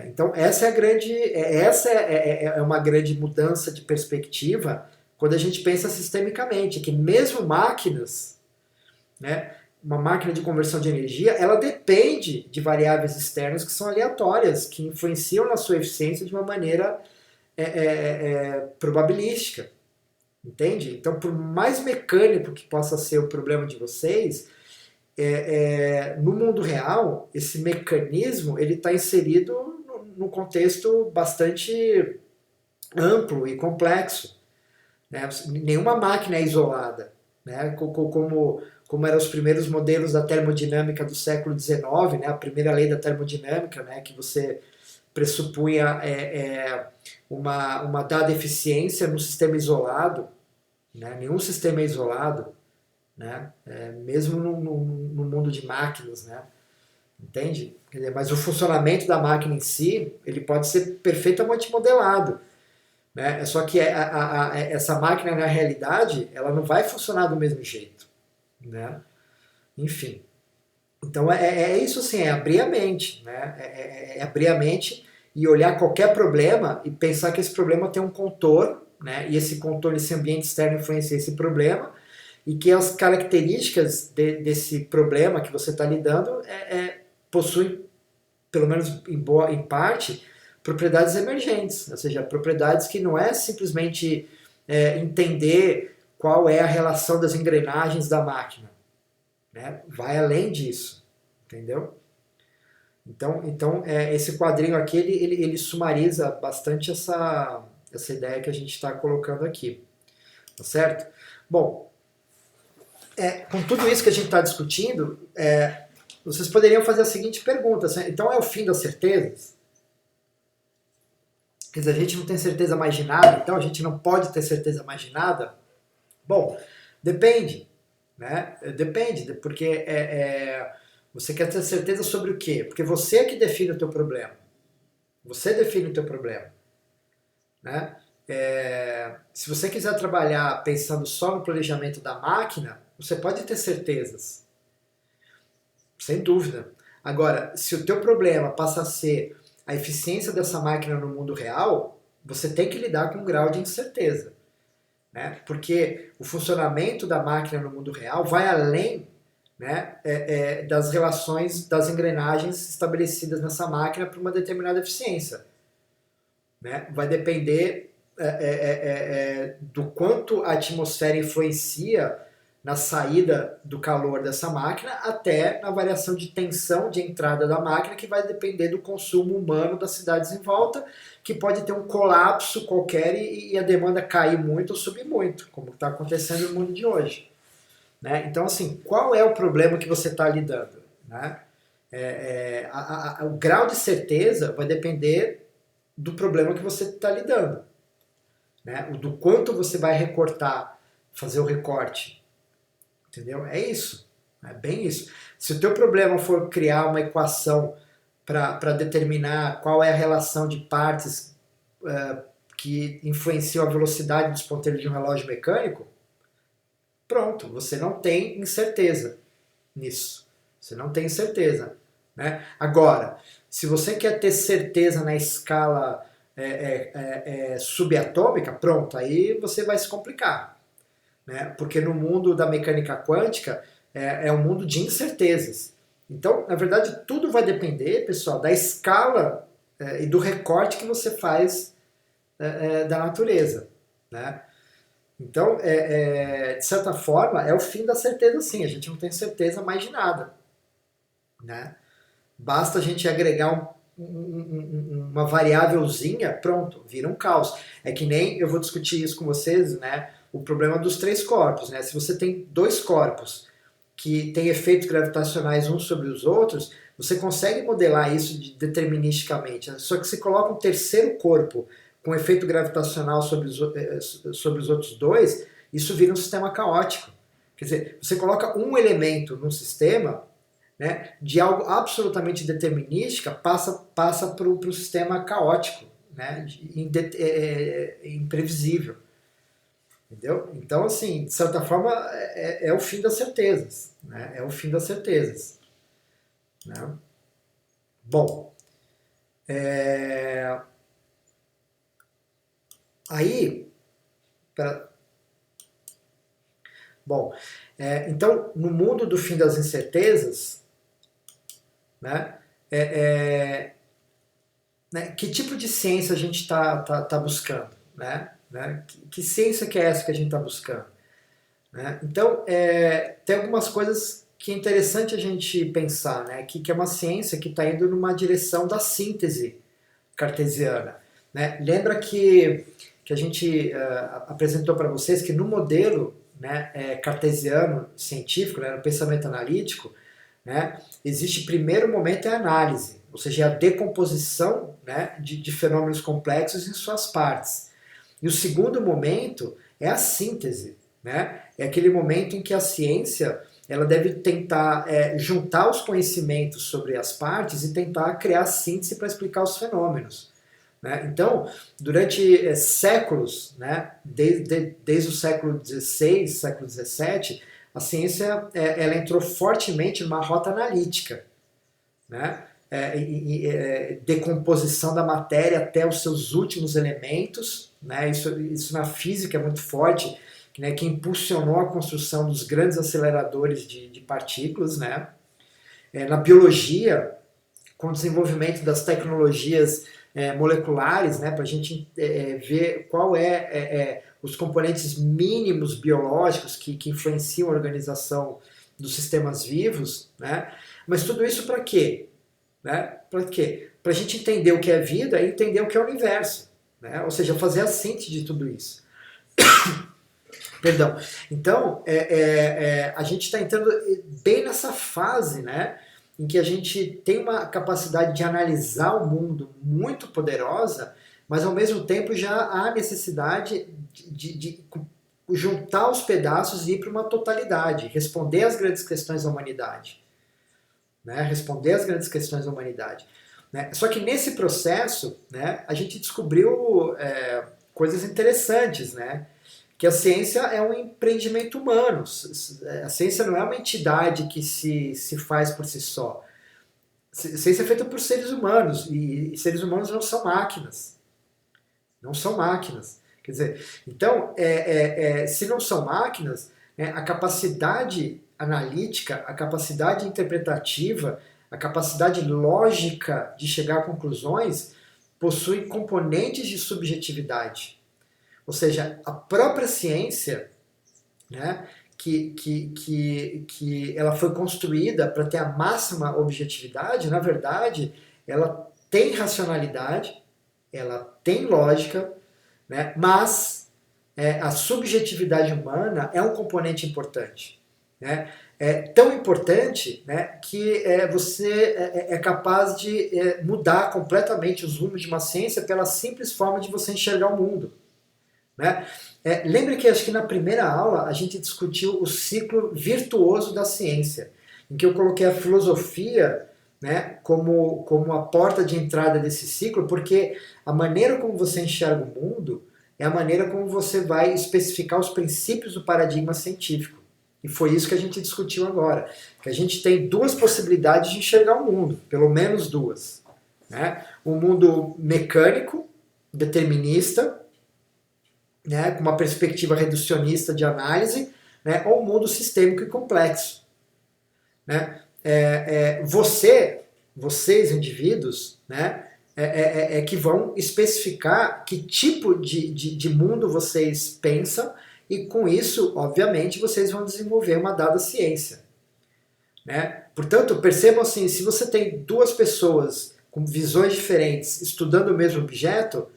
Então essa é uma grande mudança de perspectiva quando a gente pensa sistemicamente, que mesmo máquinas, né, uma máquina de conversão de energia, ela depende de variáveis externas que são aleatórias, que influenciam na sua eficiência de uma maneira probabilística. Entende? Então, por mais mecânico que possa ser o problema de vocês, no mundo real, esse mecanismo ele está inserido num contexto bastante amplo e complexo. Né? Nenhuma máquina é isolada. Né? Como eram os primeiros modelos da termodinâmica do século XIX, né? A primeira lei da termodinâmica, né? Que você pressupunha uma dada eficiência num sistema isolado. Né? Nenhum sistema é isolado. Né? Mesmo no mundo de máquinas, né? Entende? Mas o funcionamento da máquina em si, ele pode ser perfeitamente modelado, né? Só que essa máquina na realidade, ela não vai funcionar do mesmo jeito, né? Enfim, então isso assim, é abrir a mente, né? É abrir a mente e olhar qualquer problema e pensar que esse problema tem um contorno, né? E esse contorno, esse ambiente externo influencia esse problema, e que as características desse problema que você está lidando possuem, pelo menos em parte, propriedades emergentes, ou seja, propriedades que não é simplesmente entender qual é a relação das engrenagens da máquina, né? Vai além disso, entendeu? Então esse quadrinho aqui ele sumariza bastante essa ideia que a gente está colocando aqui, tá certo? Bom, com tudo isso que a gente está discutindo, vocês poderiam fazer a seguinte pergunta: então é o fim das certezas? Quer dizer, a gente não tem certeza mais de nada, então a gente não pode ter certeza mais de nada? Bom, depende. Né? Depende, porque você quer ter certeza sobre o quê? Porque você é que define o teu problema. Você define o teu problema. Né? Se você quiser trabalhar pensando só no planejamento da máquina, você pode ter certezas, sem dúvida. Agora, se o teu problema passa a ser a eficiência dessa máquina no mundo real, você tem que lidar com um grau de incerteza. Né? Porque o funcionamento da máquina no mundo real vai além, né, das relações das engrenagens estabelecidas nessa máquina para uma determinada eficiência. Né? Vai depender do quanto a atmosfera influencia, na saída do calor dessa máquina até na variação de tensão de entrada da máquina, que vai depender do consumo humano das cidades em volta, que pode ter um colapso qualquer e a demanda cair muito ou subir muito, como está acontecendo no mundo de hoje. Né? Então, assim, qual é o problema que você está lidando? Né? O grau de certeza vai depender do problema que você está lidando. Né? Do quanto você vai recortar, fazer o recorte. Entendeu? É isso. É bem isso. Se o teu problema for criar uma equação para determinar qual é a relação de partes que influenciam a velocidade dos ponteiros de um relógio mecânico, pronto, você não tem incerteza nisso. Você não tem certeza. Né? Agora, se você quer ter certeza na escala subatômica, pronto, aí você vai se complicar. Né? Porque no mundo da mecânica quântica é um mundo de incertezas. Então, na verdade, tudo vai depender, pessoal, da escala e do recorte que você faz da natureza. Né? Então, de certa forma, é o fim da certeza sim. A gente não tem certeza mais de nada. Né? Basta a gente agregar uma variávelzinha, pronto, vira um caos. É que nem, eu vou discutir isso com vocês, né? O problema dos 3 corpos. Né? Se você tem 2 corpos que têm efeitos gravitacionais uns sobre os outros, você consegue modelar isso deterministicamente. Só que se coloca um terceiro corpo com efeito gravitacional sobre os outros 2, isso vira um sistema caótico. Quer dizer, você coloca um elemento num sistema, né, de algo absolutamente determinística, passa para o sistema caótico, né, imprevisível. Entendeu? Então, assim, de certa forma, é o fim das certezas. Né? É o fim das certezas. Né? Bom, aí, então, no mundo do fim das incertezas, né, né, que tipo de ciência a gente tá buscando? Né? Que ciência que é essa que a gente está buscando? Né? Então, tem algumas coisas que é interessante a gente pensar, né? Que é uma ciência que está indo numa direção da síntese cartesiana. Né? Lembra que a gente apresentou para vocês que no modelo, né, cartesiano científico, né, no pensamento analítico, né, existe primeiro momento é a análise, ou seja, a decomposição, né, de fenômenos complexos em suas partes. E o segundo momento é a síntese, né? É aquele momento em que a ciência ela deve tentar juntar os conhecimentos sobre as partes e tentar criar síntese para explicar os fenômenos. Né? Então, durante séculos, né, desde o século XVI, século XVII, a ciência ela entrou fortemente numa rota analítica. Né? Decomposição da matéria até os seus últimos elementos, né? Isso na física é muito forte, né? Que impulsionou a construção dos grandes aceleradores de partículas. Né? Na biologia, com o desenvolvimento das tecnologias moleculares, né? Para a gente ver qual os componentes mínimos biológicos que influenciam a organização dos sistemas vivos. Né? Mas tudo isso para quê? Né? Para quê? Para a gente entender o que é vida e entender o que é o universo. Né? Ou seja, fazer a síntese de tudo isso. Perdão. Então, a gente está entrando bem nessa fase, né, em que a gente tem uma capacidade de analisar o mundo muito poderosa, mas ao mesmo tempo já há necessidade de juntar os pedaços e ir para uma totalidade, responder às grandes questões da humanidade. Né, responder às grandes questões da humanidade. Né? Só que nesse processo, né, a gente descobriu coisas interessantes, né? Que a ciência é um empreendimento humano. A ciência não é uma entidade que se faz por si só. A ciência é feita por seres humanos, e seres humanos não são máquinas. Não são máquinas. Quer dizer, então, se não são máquinas, né, a capacidade analítica, a capacidade interpretativa, a capacidade lógica de chegar a conclusões possui componentes de subjetividade. Ou seja, a própria ciência, né, que ela foi construída para ter a máxima objetividade, na verdade, ela tem racionalidade, ela tem lógica, né? Mas a subjetividade humana é um componente importante, né? É tão importante, né, que você é capaz de mudar completamente os rumos de uma ciência pela simples forma de você enxergar o mundo, né? Lembre que acho que na primeira aula a gente discutiu o ciclo virtuoso da ciência, em que eu coloquei a filosofia, né, como a porta de entrada desse ciclo, porque a maneira como você enxerga o mundo é a maneira como você vai especificar os princípios do paradigma científico. E foi isso que a gente discutiu agora, que a gente tem duas possibilidades de enxergar o mundo, pelo menos duas, né? Um mundo mecânico, determinista, né, com uma perspectiva reducionista de análise, né, ou um mundo sistêmico e complexo, né? Vocês indivíduos, né, que vão especificar que tipo de mundo vocês pensam e com isso, obviamente, vocês vão desenvolver uma dada ciência, né? Portanto, percebam assim, se você tem duas pessoas com visões diferentes estudando o mesmo objeto,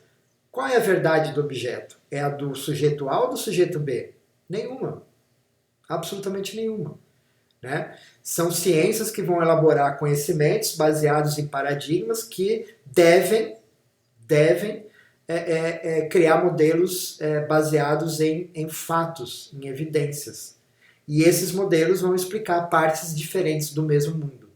qual é a verdade do objeto? É a do sujeito A ou do sujeito B? Nenhuma. Absolutamente nenhuma. Né? São ciências que vão elaborar conhecimentos baseados em paradigmas que devem criar modelos baseados em fatos, em evidências. E esses modelos vão explicar partes diferentes do mesmo mundo.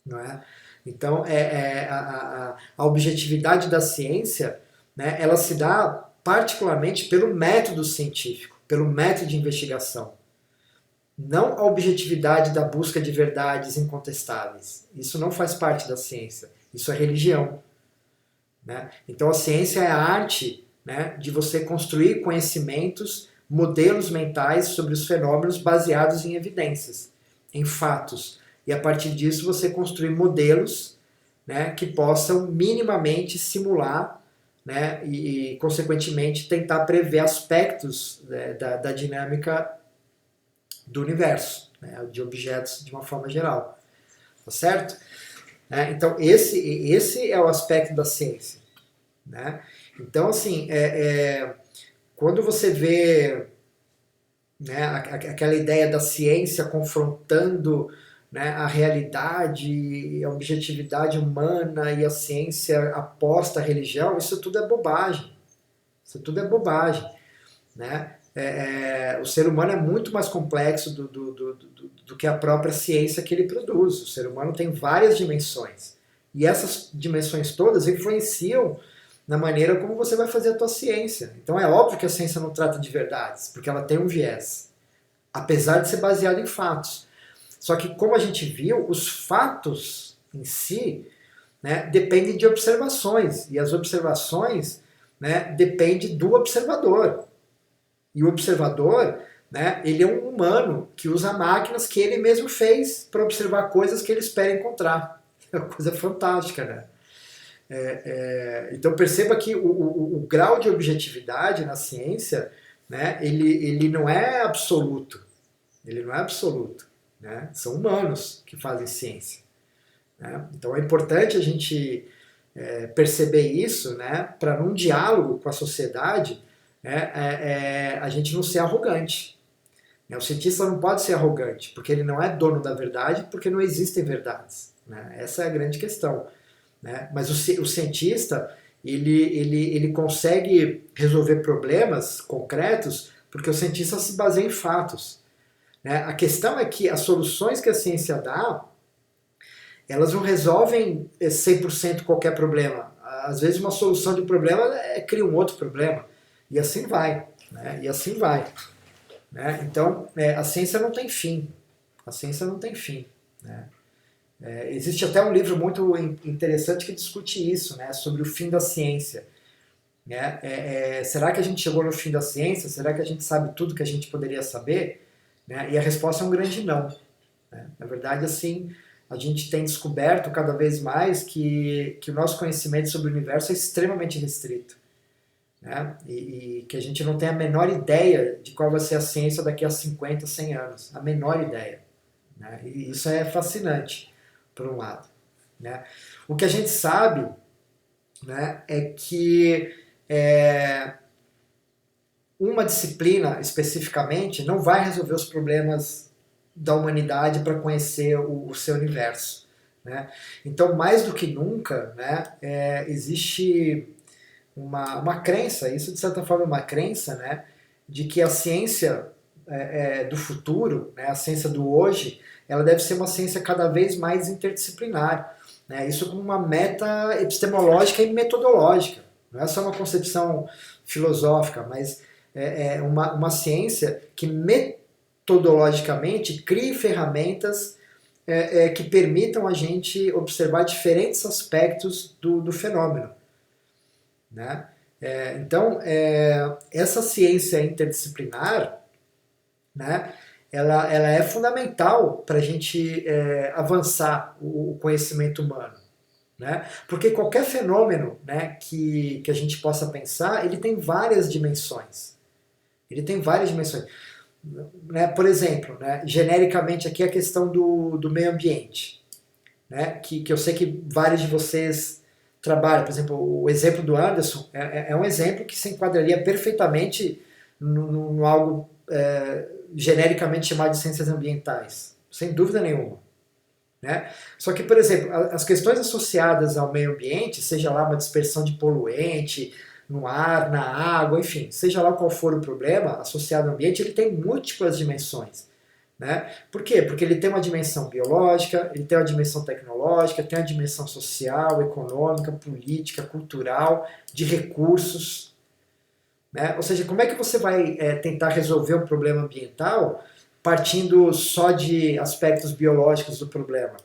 Não é? Então, a objetividade da ciência, né, ela se dá particularmente pelo método científico, pelo método de investigação. Não a objetividade da busca de verdades incontestáveis. Isso não faz parte da ciência. Isso é religião. Né? Então a ciência é a arte, né, de você construir conhecimentos, modelos mentais sobre os fenômenos baseados em evidências, em fatos. E a partir disso você construir modelos, né, que possam minimamente simular, né, e consequentemente tentar prever aspectos, né, da dinâmica do universo, né, de objetos de uma forma geral. Tá certo? Então esse é o aspecto da ciência. Né? Então, assim, quando você vê, né, aquela ideia da ciência confrontando, né, a realidade, a objetividade humana e a ciência aposta a religião, isso tudo é bobagem. Isso tudo é bobagem. Né? O ser humano é muito mais complexo do que a própria ciência que ele produz. O ser humano tem várias dimensões. E essas dimensões todas influenciam na maneira como você vai fazer a tua ciência. Então é óbvio que a ciência não trata de verdades, porque ela tem um viés, apesar de ser baseada em fatos. Só que, como a gente viu, os fatos em si, né, dependem de observações, e as observações, né, dependem do observador. E o observador, né, ele é um humano que usa máquinas que ele mesmo fez para observar coisas que ele espera encontrar. É uma coisa fantástica, né? Então perceba que o grau de objetividade na ciência, né, ele não é absoluto. Ele não é absoluto. Né? São humanos que fazem ciência. Né? Então é importante a gente perceber isso, né, para num diálogo com a sociedade, né, a gente não ser arrogante. Né? O cientista não pode ser arrogante, porque ele não é dono da verdade, porque não existem verdades. Né? Essa é a grande questão. Né? Mas o cientista, ele consegue resolver problemas concretos porque o cientista se baseia em fatos. Né? A questão é que as soluções que a ciência dá, elas não resolvem 100% qualquer problema. Às vezes uma solução de um problema cria um outro problema. E assim vai. Né? E assim vai. Né? Então, a ciência não tem fim. A ciência não tem fim. Né? Existe até um livro muito interessante que discute isso, né, sobre o fim da ciência. Né? Será que a gente chegou no fim da ciência? Será que a gente sabe tudo que a gente poderia saber? Né? E a resposta é um grande não. Né? Na verdade, assim, a gente tem descoberto cada vez mais que o nosso conhecimento sobre o universo é extremamente restrito. né? E que a gente não tem a menor ideia de qual vai ser a ciência daqui a 50, 100 anos. A menor ideia. Né? E isso é fascinante, por um lado. Né? O que a gente sabe, né, é que uma disciplina especificamente não vai resolver os problemas da humanidade para conhecer o seu universo. Né? Então, mais do que nunca, né, existe uma crença, isso de certa forma é uma crença, né, de que a ciência do futuro, né, a ciência do hoje, ela deve ser uma ciência cada vez mais interdisciplinar. Né, isso como uma meta epistemológica e metodológica. Não é só uma concepção filosófica, mas uma ciência que metodologicamente crie ferramentas que permitam a gente observar diferentes aspectos do fenômeno. Né? Então, essa ciência interdisciplinar, né, ela é fundamental para a gente avançar o conhecimento humano. Né? Porque qualquer fenômeno, né, que a gente possa pensar, ele tem várias dimensões. Ele tem várias dimensões. Né? Por exemplo, né, genericamente aqui a questão do meio ambiente. Né? Que eu sei que vários de vocês trabalham. Por exemplo, o exemplo do Anderson é um exemplo que se enquadraria perfeitamente no algo genericamente chamado de ciências ambientais. Sem dúvida nenhuma. Né? Só que, por exemplo, as questões associadas ao meio ambiente, seja lá uma dispersão de poluente no ar, na água, enfim, seja lá qual for o problema associado ao ambiente, ele tem múltiplas dimensões. Né? Por quê? Porque ele tem uma dimensão biológica, ele tem uma dimensão tecnológica, tem uma dimensão social, econômica, política, cultural, de recursos. Né? Ou seja, como é que você vai tentar resolver um problema ambiental partindo só de aspectos biológicos do problema?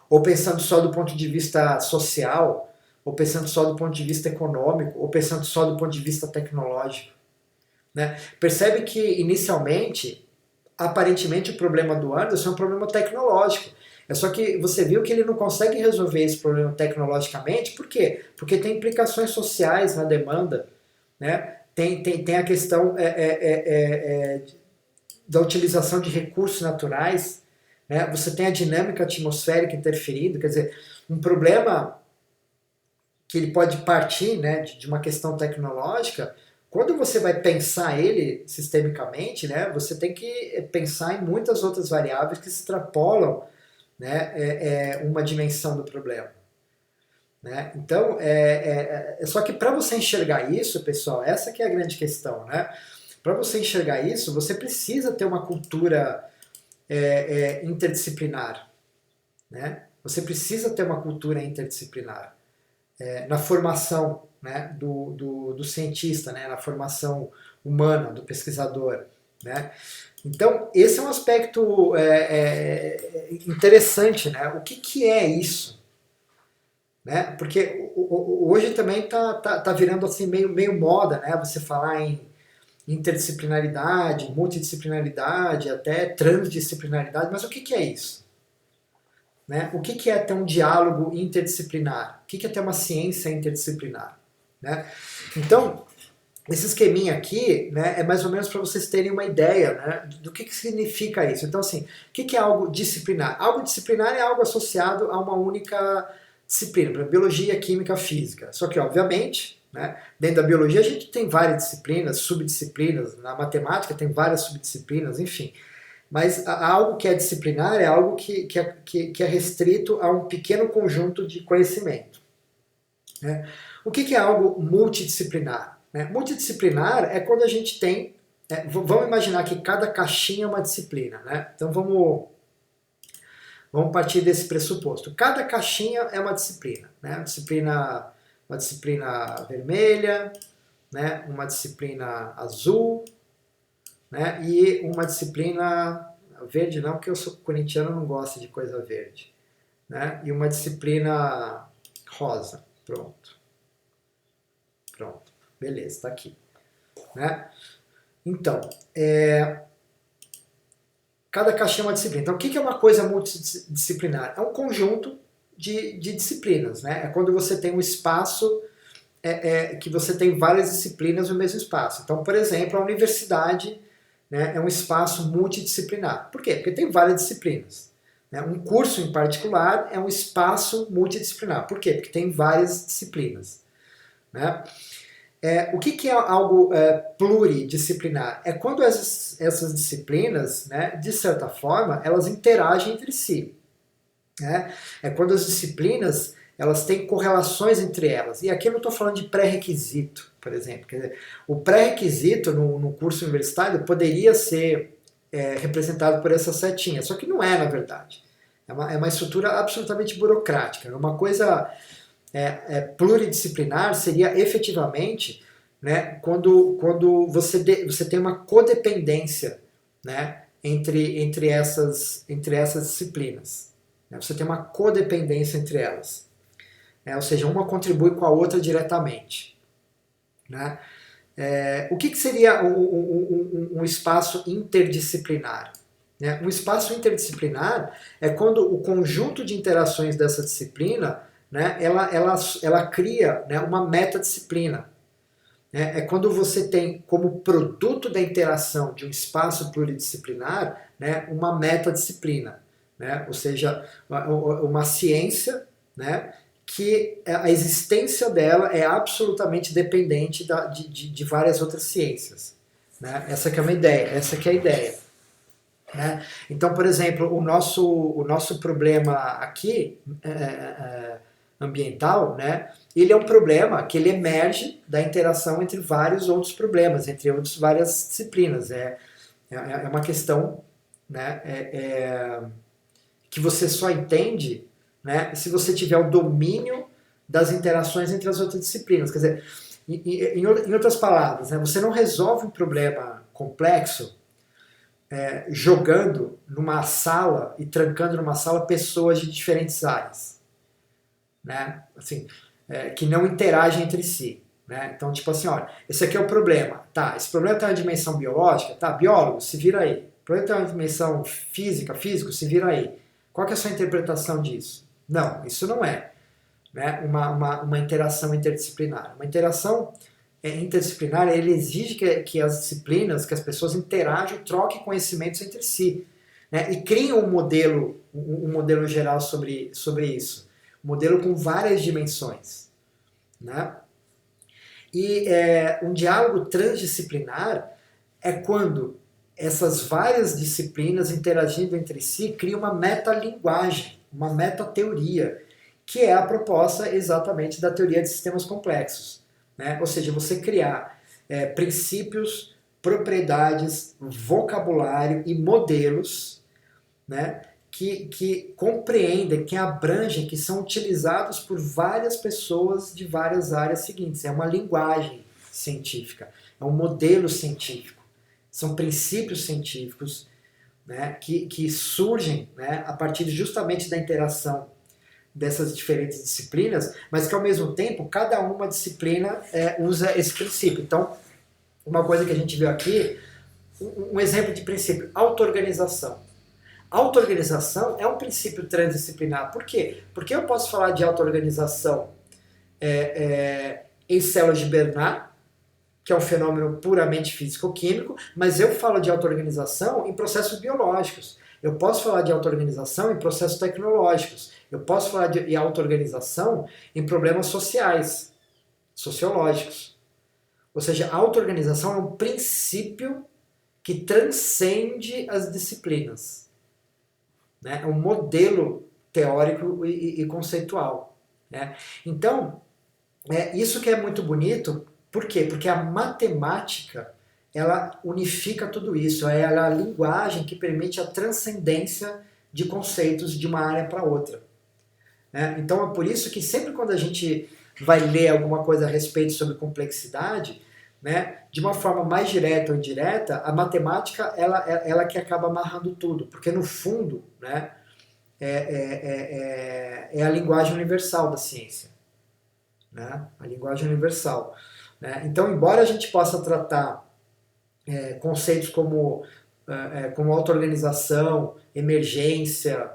Ou pensando só do ponto de vista social, ou pensando só do ponto de vista econômico, ou pensando só do ponto de vista tecnológico. Né? Percebe que, inicialmente, aparentemente o problema do Anderson é um problema tecnológico. É só que você viu que ele não consegue resolver esse problema tecnologicamente, por quê? Porque tem implicações sociais na demanda. Né? Tem a questão da utilização de recursos naturais, né? Você tem a dinâmica atmosférica interferindo, quer dizer, um problema que ele pode partir, né, de uma questão tecnológica. Quando você vai pensar ele sistemicamente, né, você tem que pensar em muitas outras variáveis que extrapolam, né, uma dimensão do problema. Né? Então, só que para você enxergar isso, pessoal, essa que é a grande questão. Né? Para você enxergar isso, você precisa ter uma cultura interdisciplinar. Né? Você precisa ter uma cultura interdisciplinar na formação, né, do cientista, né, na formação humana, do pesquisador. Né? Então, esse é um aspecto interessante. Né? O que é isso? Né? Porque hoje também tá virando assim meio moda, né? Você falar em interdisciplinaridade, multidisciplinaridade, até transdisciplinaridade, mas o que é isso? Né? O que é ter um diálogo interdisciplinar? O que é ter uma ciência interdisciplinar? Né? Então, esse esqueminha aqui, né, é mais ou menos para vocês terem uma ideia, né, do que significa isso. Então, assim, o que é algo disciplinar? Algo disciplinar é algo associado a uma única disciplina, para biologia, química, física. Só que, obviamente, né, dentro da biologia a gente tem várias disciplinas, subdisciplinas, na matemática tem várias subdisciplinas, enfim. Mas algo que é disciplinar é algo que é restrito a um pequeno conjunto de conhecimento. Né? O que é algo multidisciplinar? Né? Multidisciplinar é quando a gente tem... vamos imaginar que cada caixinha é uma disciplina. Né? Então vamos partir desse pressuposto. Cada caixinha é uma disciplina. Né? Uma disciplina vermelha, né? Uma disciplina azul, né? E uma disciplina verde não, porque eu sou corintiano e não gosto de coisa verde. Né? E uma disciplina rosa. Pronto. Beleza, está aqui. Né? Então, cada caixinha é uma disciplina. Então, o que é uma coisa multidisciplinar? É um conjunto de disciplinas. Né? É quando você tem um espaço que você tem várias disciplinas no mesmo espaço. Então, por exemplo, a universidade, né, é um espaço multidisciplinar. Por quê? Porque tem várias disciplinas. Né? Um curso em particular é um espaço multidisciplinar. Por quê? Porque tem várias disciplinas. Né? O que é algo pluridisciplinar? É quando essas disciplinas, né, de certa forma, elas interagem entre si. Né? É quando as disciplinas elas têm correlações entre elas. E aqui eu não estou falando de pré-requisito, por exemplo. Quer dizer, o pré-requisito no curso universitário poderia ser representado por essa setinha, só que não é, na verdade. É uma estrutura absolutamente burocrática. Uma coisa pluridisciplinar seria efetivamente, né, quando você tem uma codependência, né, entre essas disciplinas. Né, você tem uma codependência entre elas. Né, ou seja, uma contribui com a outra diretamente. Né? O que seria um espaço interdisciplinar? Né? Um espaço interdisciplinar é quando o conjunto de interações dessa disciplina, né, ela cria, né, uma metadisciplina. Né? É quando você tem como produto da interação de um espaço pluridisciplinar, né, uma metadisciplina. Né? Ou seja, uma ciência, né, que a existência dela é absolutamente dependente de várias outras ciências. Né? Essa que é uma ideia, essa que é a ideia. Né? Então, por exemplo, o nosso problema aqui, ambiental, né, ele é um problema que ele emerge da interação entre vários outros problemas, entre várias disciplinas. É uma questão, né, que você só entende, né, se você tiver o domínio das interações entre as outras disciplinas. Quer dizer, em outras palavras, né, você não resolve um problema complexo jogando numa sala e trancando numa sala pessoas de diferentes áreas, né? Assim, que não interagem entre si. Né? Então, tipo assim, olha, esse aqui é o problema. Tá, esse problema tem uma dimensão biológica, tá, biólogo, se vira aí. O problema tem uma dimensão física, físico, se vira aí. Qual que é a sua interpretação disso? Não, isso não é, né, uma interação interdisciplinar. Uma interação interdisciplinar, ele exige que as disciplinas, que as pessoas interajam, troquem conhecimentos entre si. Né, e criem um modelo geral sobre isso. Um modelo com várias dimensões. Né? E um diálogo transdisciplinar é quando essas várias disciplinas interagindo entre si criam uma metalinguagem, uma metateoria, que é a proposta exatamente da teoria de sistemas complexos. Né? Ou seja, você criar princípios, propriedades, vocabulário e modelos, né, que compreendem, que abrangem, que são utilizados por várias pessoas de várias áreas seguintes. É uma linguagem científica, é um modelo científico, são princípios científicos, né, que surgem, né, a partir justamente da interação dessas diferentes disciplinas, mas que ao mesmo tempo cada uma disciplina usa esse princípio. Então, uma coisa que a gente viu aqui, um exemplo de princípio, auto-organização. Auto-organização é um princípio transdisciplinar. Por quê? Porque eu posso falar de auto-organização em células de Bernard, que é um fenômeno puramente físico-químico, mas eu falo de auto-organização em processos biológicos. Eu posso falar de auto-organização em processos tecnológicos. Eu posso falar de auto-organização em problemas sociais, sociológicos. Ou seja, a auto-organização é um princípio que transcende as disciplinas. Né? É um modelo teórico e conceitual. Né? Então, isso que é muito bonito. Por quê? Porque a matemática ela unifica tudo isso. É a linguagem que permite a transcendência de conceitos de uma área para outra. Né? Então é por isso que sempre quando a gente vai ler alguma coisa a respeito sobre complexidade, né, de uma forma mais direta ou indireta, a matemática ela que acaba amarrando tudo, porque no fundo, né, é a linguagem universal da ciência. Né? A linguagem universal. Né? Então, embora a gente possa tratar conceitos como auto-organização, emergência,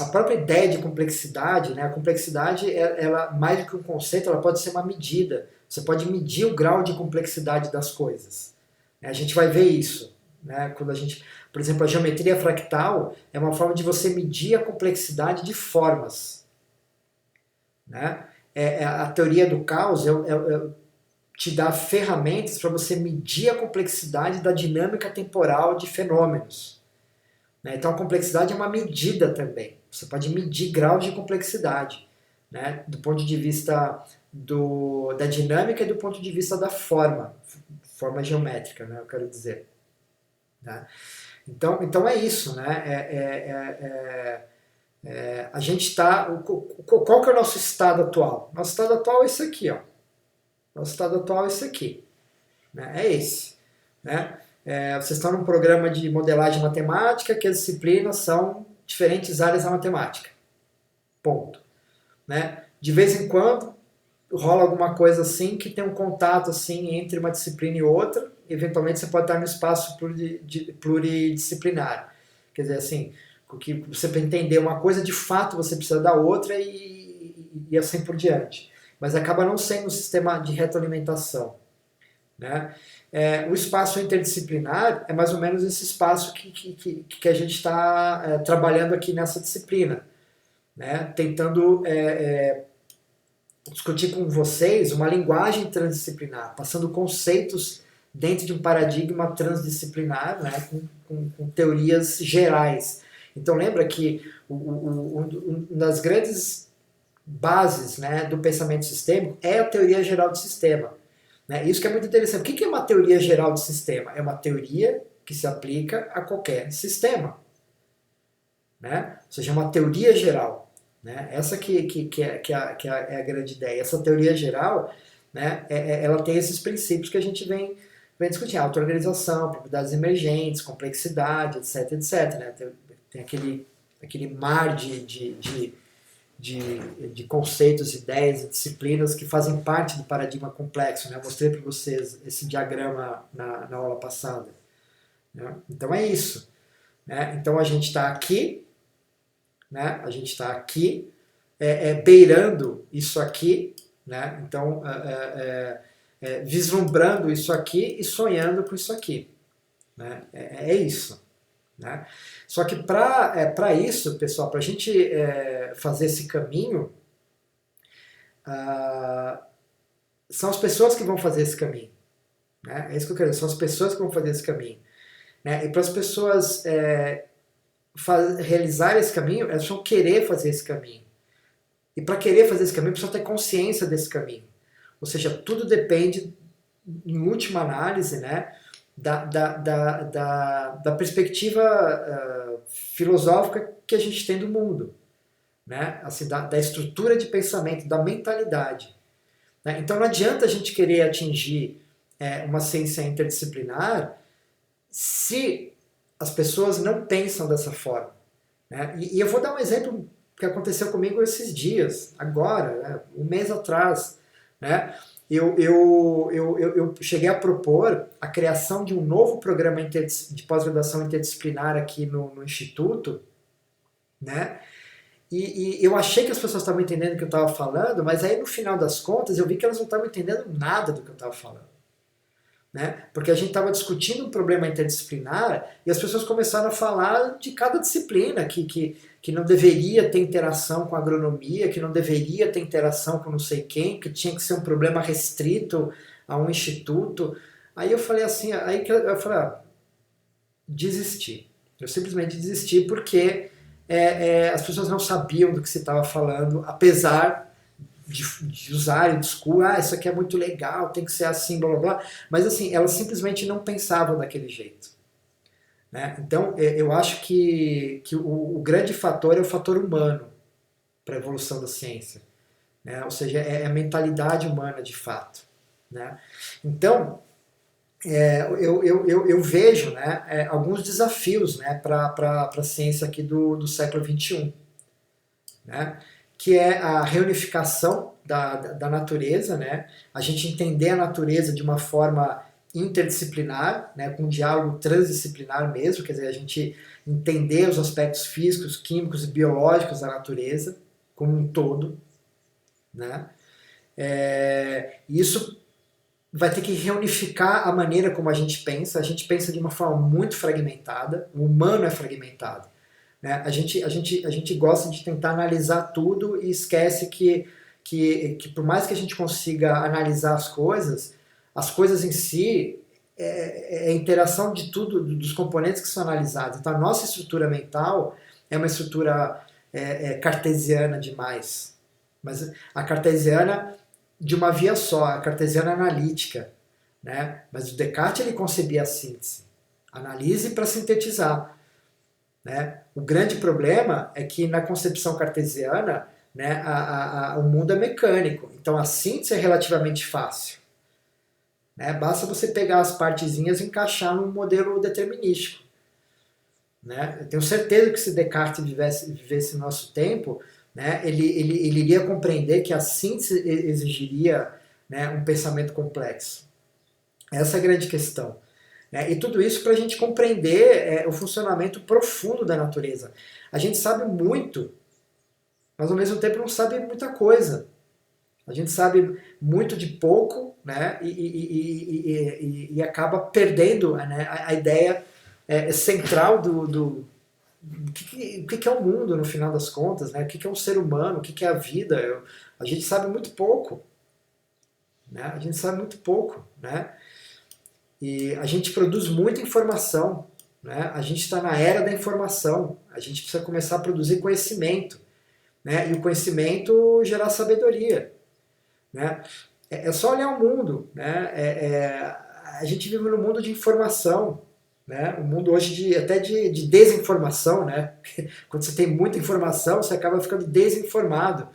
a própria ideia de complexidade, né? A complexidade, ela, mais do que um conceito, ela pode ser uma medida. Você pode medir o grau de complexidade das coisas. A gente vai ver isso, né? Quando a gente, por exemplo, a geometria fractal é uma forma de você medir a complexidade de formas, né? A teoria do caos te dá ferramentas para você medir a complexidade da dinâmica temporal de fenômenos. Né? Então a complexidade é uma medida também. Você pode medir graus de complexidade, né? Do ponto de vista da dinâmica e do ponto de vista da forma geométrica, né? Eu quero dizer. Né? Então é isso, né? A gente está. Qual que é o nosso estado atual? Nosso estado atual é esse aqui, ó. Nosso estado atual é esse aqui, né? É esse, né? Vocês estão num programa de modelagem matemática que as disciplinas são diferentes áreas da matemática. Ponto. Né? De vez em quando rola alguma coisa assim que tem um contato assim entre uma disciplina e outra. Eventualmente você pode estar no espaço pluridisciplinar. Quer dizer, assim, que você para entender uma coisa, de fato você precisa da outra e assim por diante. Mas acaba não sendo um sistema de retroalimentação. Né? O espaço interdisciplinar é mais ou menos esse espaço que a gente está trabalhando aqui nessa disciplina, né? Tentando discutir com vocês uma linguagem transdisciplinar, passando conceitos dentro de um paradigma transdisciplinar, né? com teorias gerais. Então lembra que uma das grandes bases, né, do pensamento sistêmico é a teoria geral do sistema. Né? Isso que é muito interessante. O que é uma teoria geral do sistema? É uma teoria que se aplica a qualquer sistema. Né? Ou seja, é uma teoria geral. Né? Essa é a grande ideia. Essa teoria geral, né, ela tem esses princípios que a gente vem discutindo. Auto-organização, propriedades emergentes, complexidade, etc, etc. Né? Tem aquele mar de conceitos, ideias e disciplinas que fazem parte do paradigma complexo. Né? Eu mostrei para vocês esse diagrama na aula passada. Né? Então é isso. Né? Então a gente está aqui, né? A gente está aqui beirando isso aqui, né? Então vislumbrando isso aqui e sonhando com isso aqui. Né? É isso. Né? Só que para isso, pessoal, para a gente fazer esse caminho, são as pessoas que vão fazer esse caminho. Né? É isso que eu quero dizer, são as pessoas que vão fazer esse caminho. Né? E para as pessoas realizar esse caminho, elas precisam querer fazer esse caminho. E para querer fazer esse caminho, precisa ter consciência desse caminho. Ou seja, tudo depende, em última análise, né, da perspectiva filosófica que a gente tem do mundo. Né? Assim, da estrutura de pensamento, da mentalidade. Né? Então não adianta a gente querer atingir uma ciência interdisciplinar se as pessoas não pensam dessa forma. Né? E eu vou dar um exemplo que aconteceu comigo esses dias, agora, né? Um mês atrás. Né? Eu cheguei a propor a criação de um novo programa de pós-graduação interdisciplinar aqui no Instituto, né? E eu achei que as pessoas estavam entendendo o que eu estava falando, mas aí no final das contas eu vi que elas não estavam entendendo nada do que eu estava falando. Né? Porque a gente estava discutindo um problema interdisciplinar e as pessoas começaram a falar de cada disciplina, que não deveria ter interação com a agronomia, que não deveria ter interação com não sei quem, que tinha que ser um problema restrito a um instituto. Aí eu falei assim, desisti. Eu simplesmente desisti porque as pessoas não sabiam do que se estava falando, apesar de usarem o discurso, isso aqui é muito legal, tem que ser assim, blá blá blá, mas assim, elas simplesmente não pensavam daquele jeito. Né? Então, eu acho que o grande fator é o fator humano para a evolução da ciência. Né? Ou seja, é a mentalidade humana de fato. Né? Então, eu vejo, né, alguns desafios, né, para a ciência aqui do século XXI. Né? Que é a reunificação da natureza, né? A gente entender a natureza de uma forma interdisciplinar, né, com um diálogo transdisciplinar mesmo, quer dizer, a gente entender os aspectos físicos, químicos e biológicos da natureza como um todo, né? Isso vai ter que reunificar a maneira como a gente pensa de uma forma muito fragmentada, o humano é fragmentado. Né? A gente gosta de tentar analisar tudo e esquece que por mais que a gente consiga analisar as coisas em si é a interação de tudo, dos componentes que são analisados. Então a nossa estrutura mental é uma estrutura cartesiana demais. Mas a cartesiana de uma via só, a cartesiana analítica. Né? Mas o Descartes ele concebia a síntese. Analise para sintetizar. Né? O grande problema é que na concepção cartesiana, né, o mundo é mecânico, então a síntese é relativamente fácil. Né? Basta você pegar as partezinhas e encaixar num modelo determinístico. Né? Eu tenho certeza que se Descartes vivesse no nosso tempo, né, ele iria compreender que a síntese exigiria, né, um pensamento complexo. Essa é a grande questão. Né? E tudo isso para a gente compreender o funcionamento profundo da natureza. A gente sabe muito, mas ao mesmo tempo não sabe muita coisa. A gente sabe muito de pouco, né? E acaba perdendo, né, a ideia central do que é o mundo no final das contas, né? O que é um ser humano, o que é a vida. A gente sabe muito pouco. Né? A gente sabe muito pouco. Né? E a gente produz muita informação. Né? A gente está na era da informação. A gente precisa começar a produzir conhecimento. Né? E o conhecimento gerar sabedoria. Né? É só olhar o mundo. Né? A gente vive num mundo de informação. Né? O mundo hoje até de desinformação. Né? Quando você tem muita informação, você acaba ficando desinformado.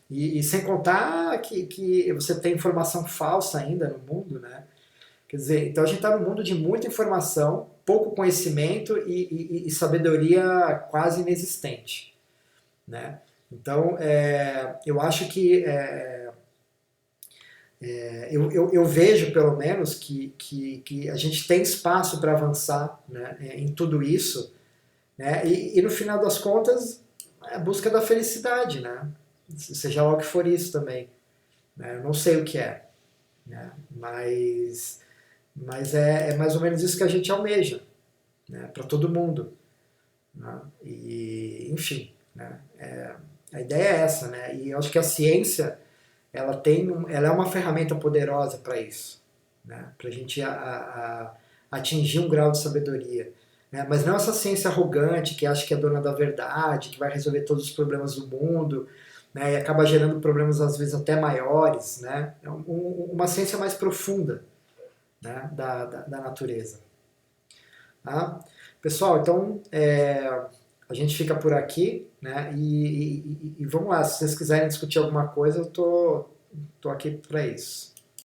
E sem contar que você tem informação falsa ainda no mundo. Né? Quer dizer, então a gente está num mundo de muita informação, pouco conhecimento e sabedoria quase inexistente. Né? Então, eu acho que eu vejo, pelo menos, que a gente tem espaço para avançar, né, em tudo isso, né, e no final das contas, é a busca da felicidade, né, seja lá o que for isso também. Né, eu não sei o que é, né, mas é mais ou menos isso que a gente almeja, né, para todo mundo. Né, e, enfim, né, a ideia é essa, né, e eu acho que a ciência ela é uma ferramenta poderosa para isso, né? Para a gente atingir um grau de sabedoria. Né? Mas não essa ciência arrogante que acha que é dona da verdade, que vai resolver todos os problemas do mundo, né? E acaba gerando problemas às vezes até maiores. Né? É uma ciência mais profunda, né? da natureza. Tá? Pessoal, então a gente fica por aqui, né? E vamos lá, se vocês quiserem discutir alguma coisa, eu tô aqui para isso.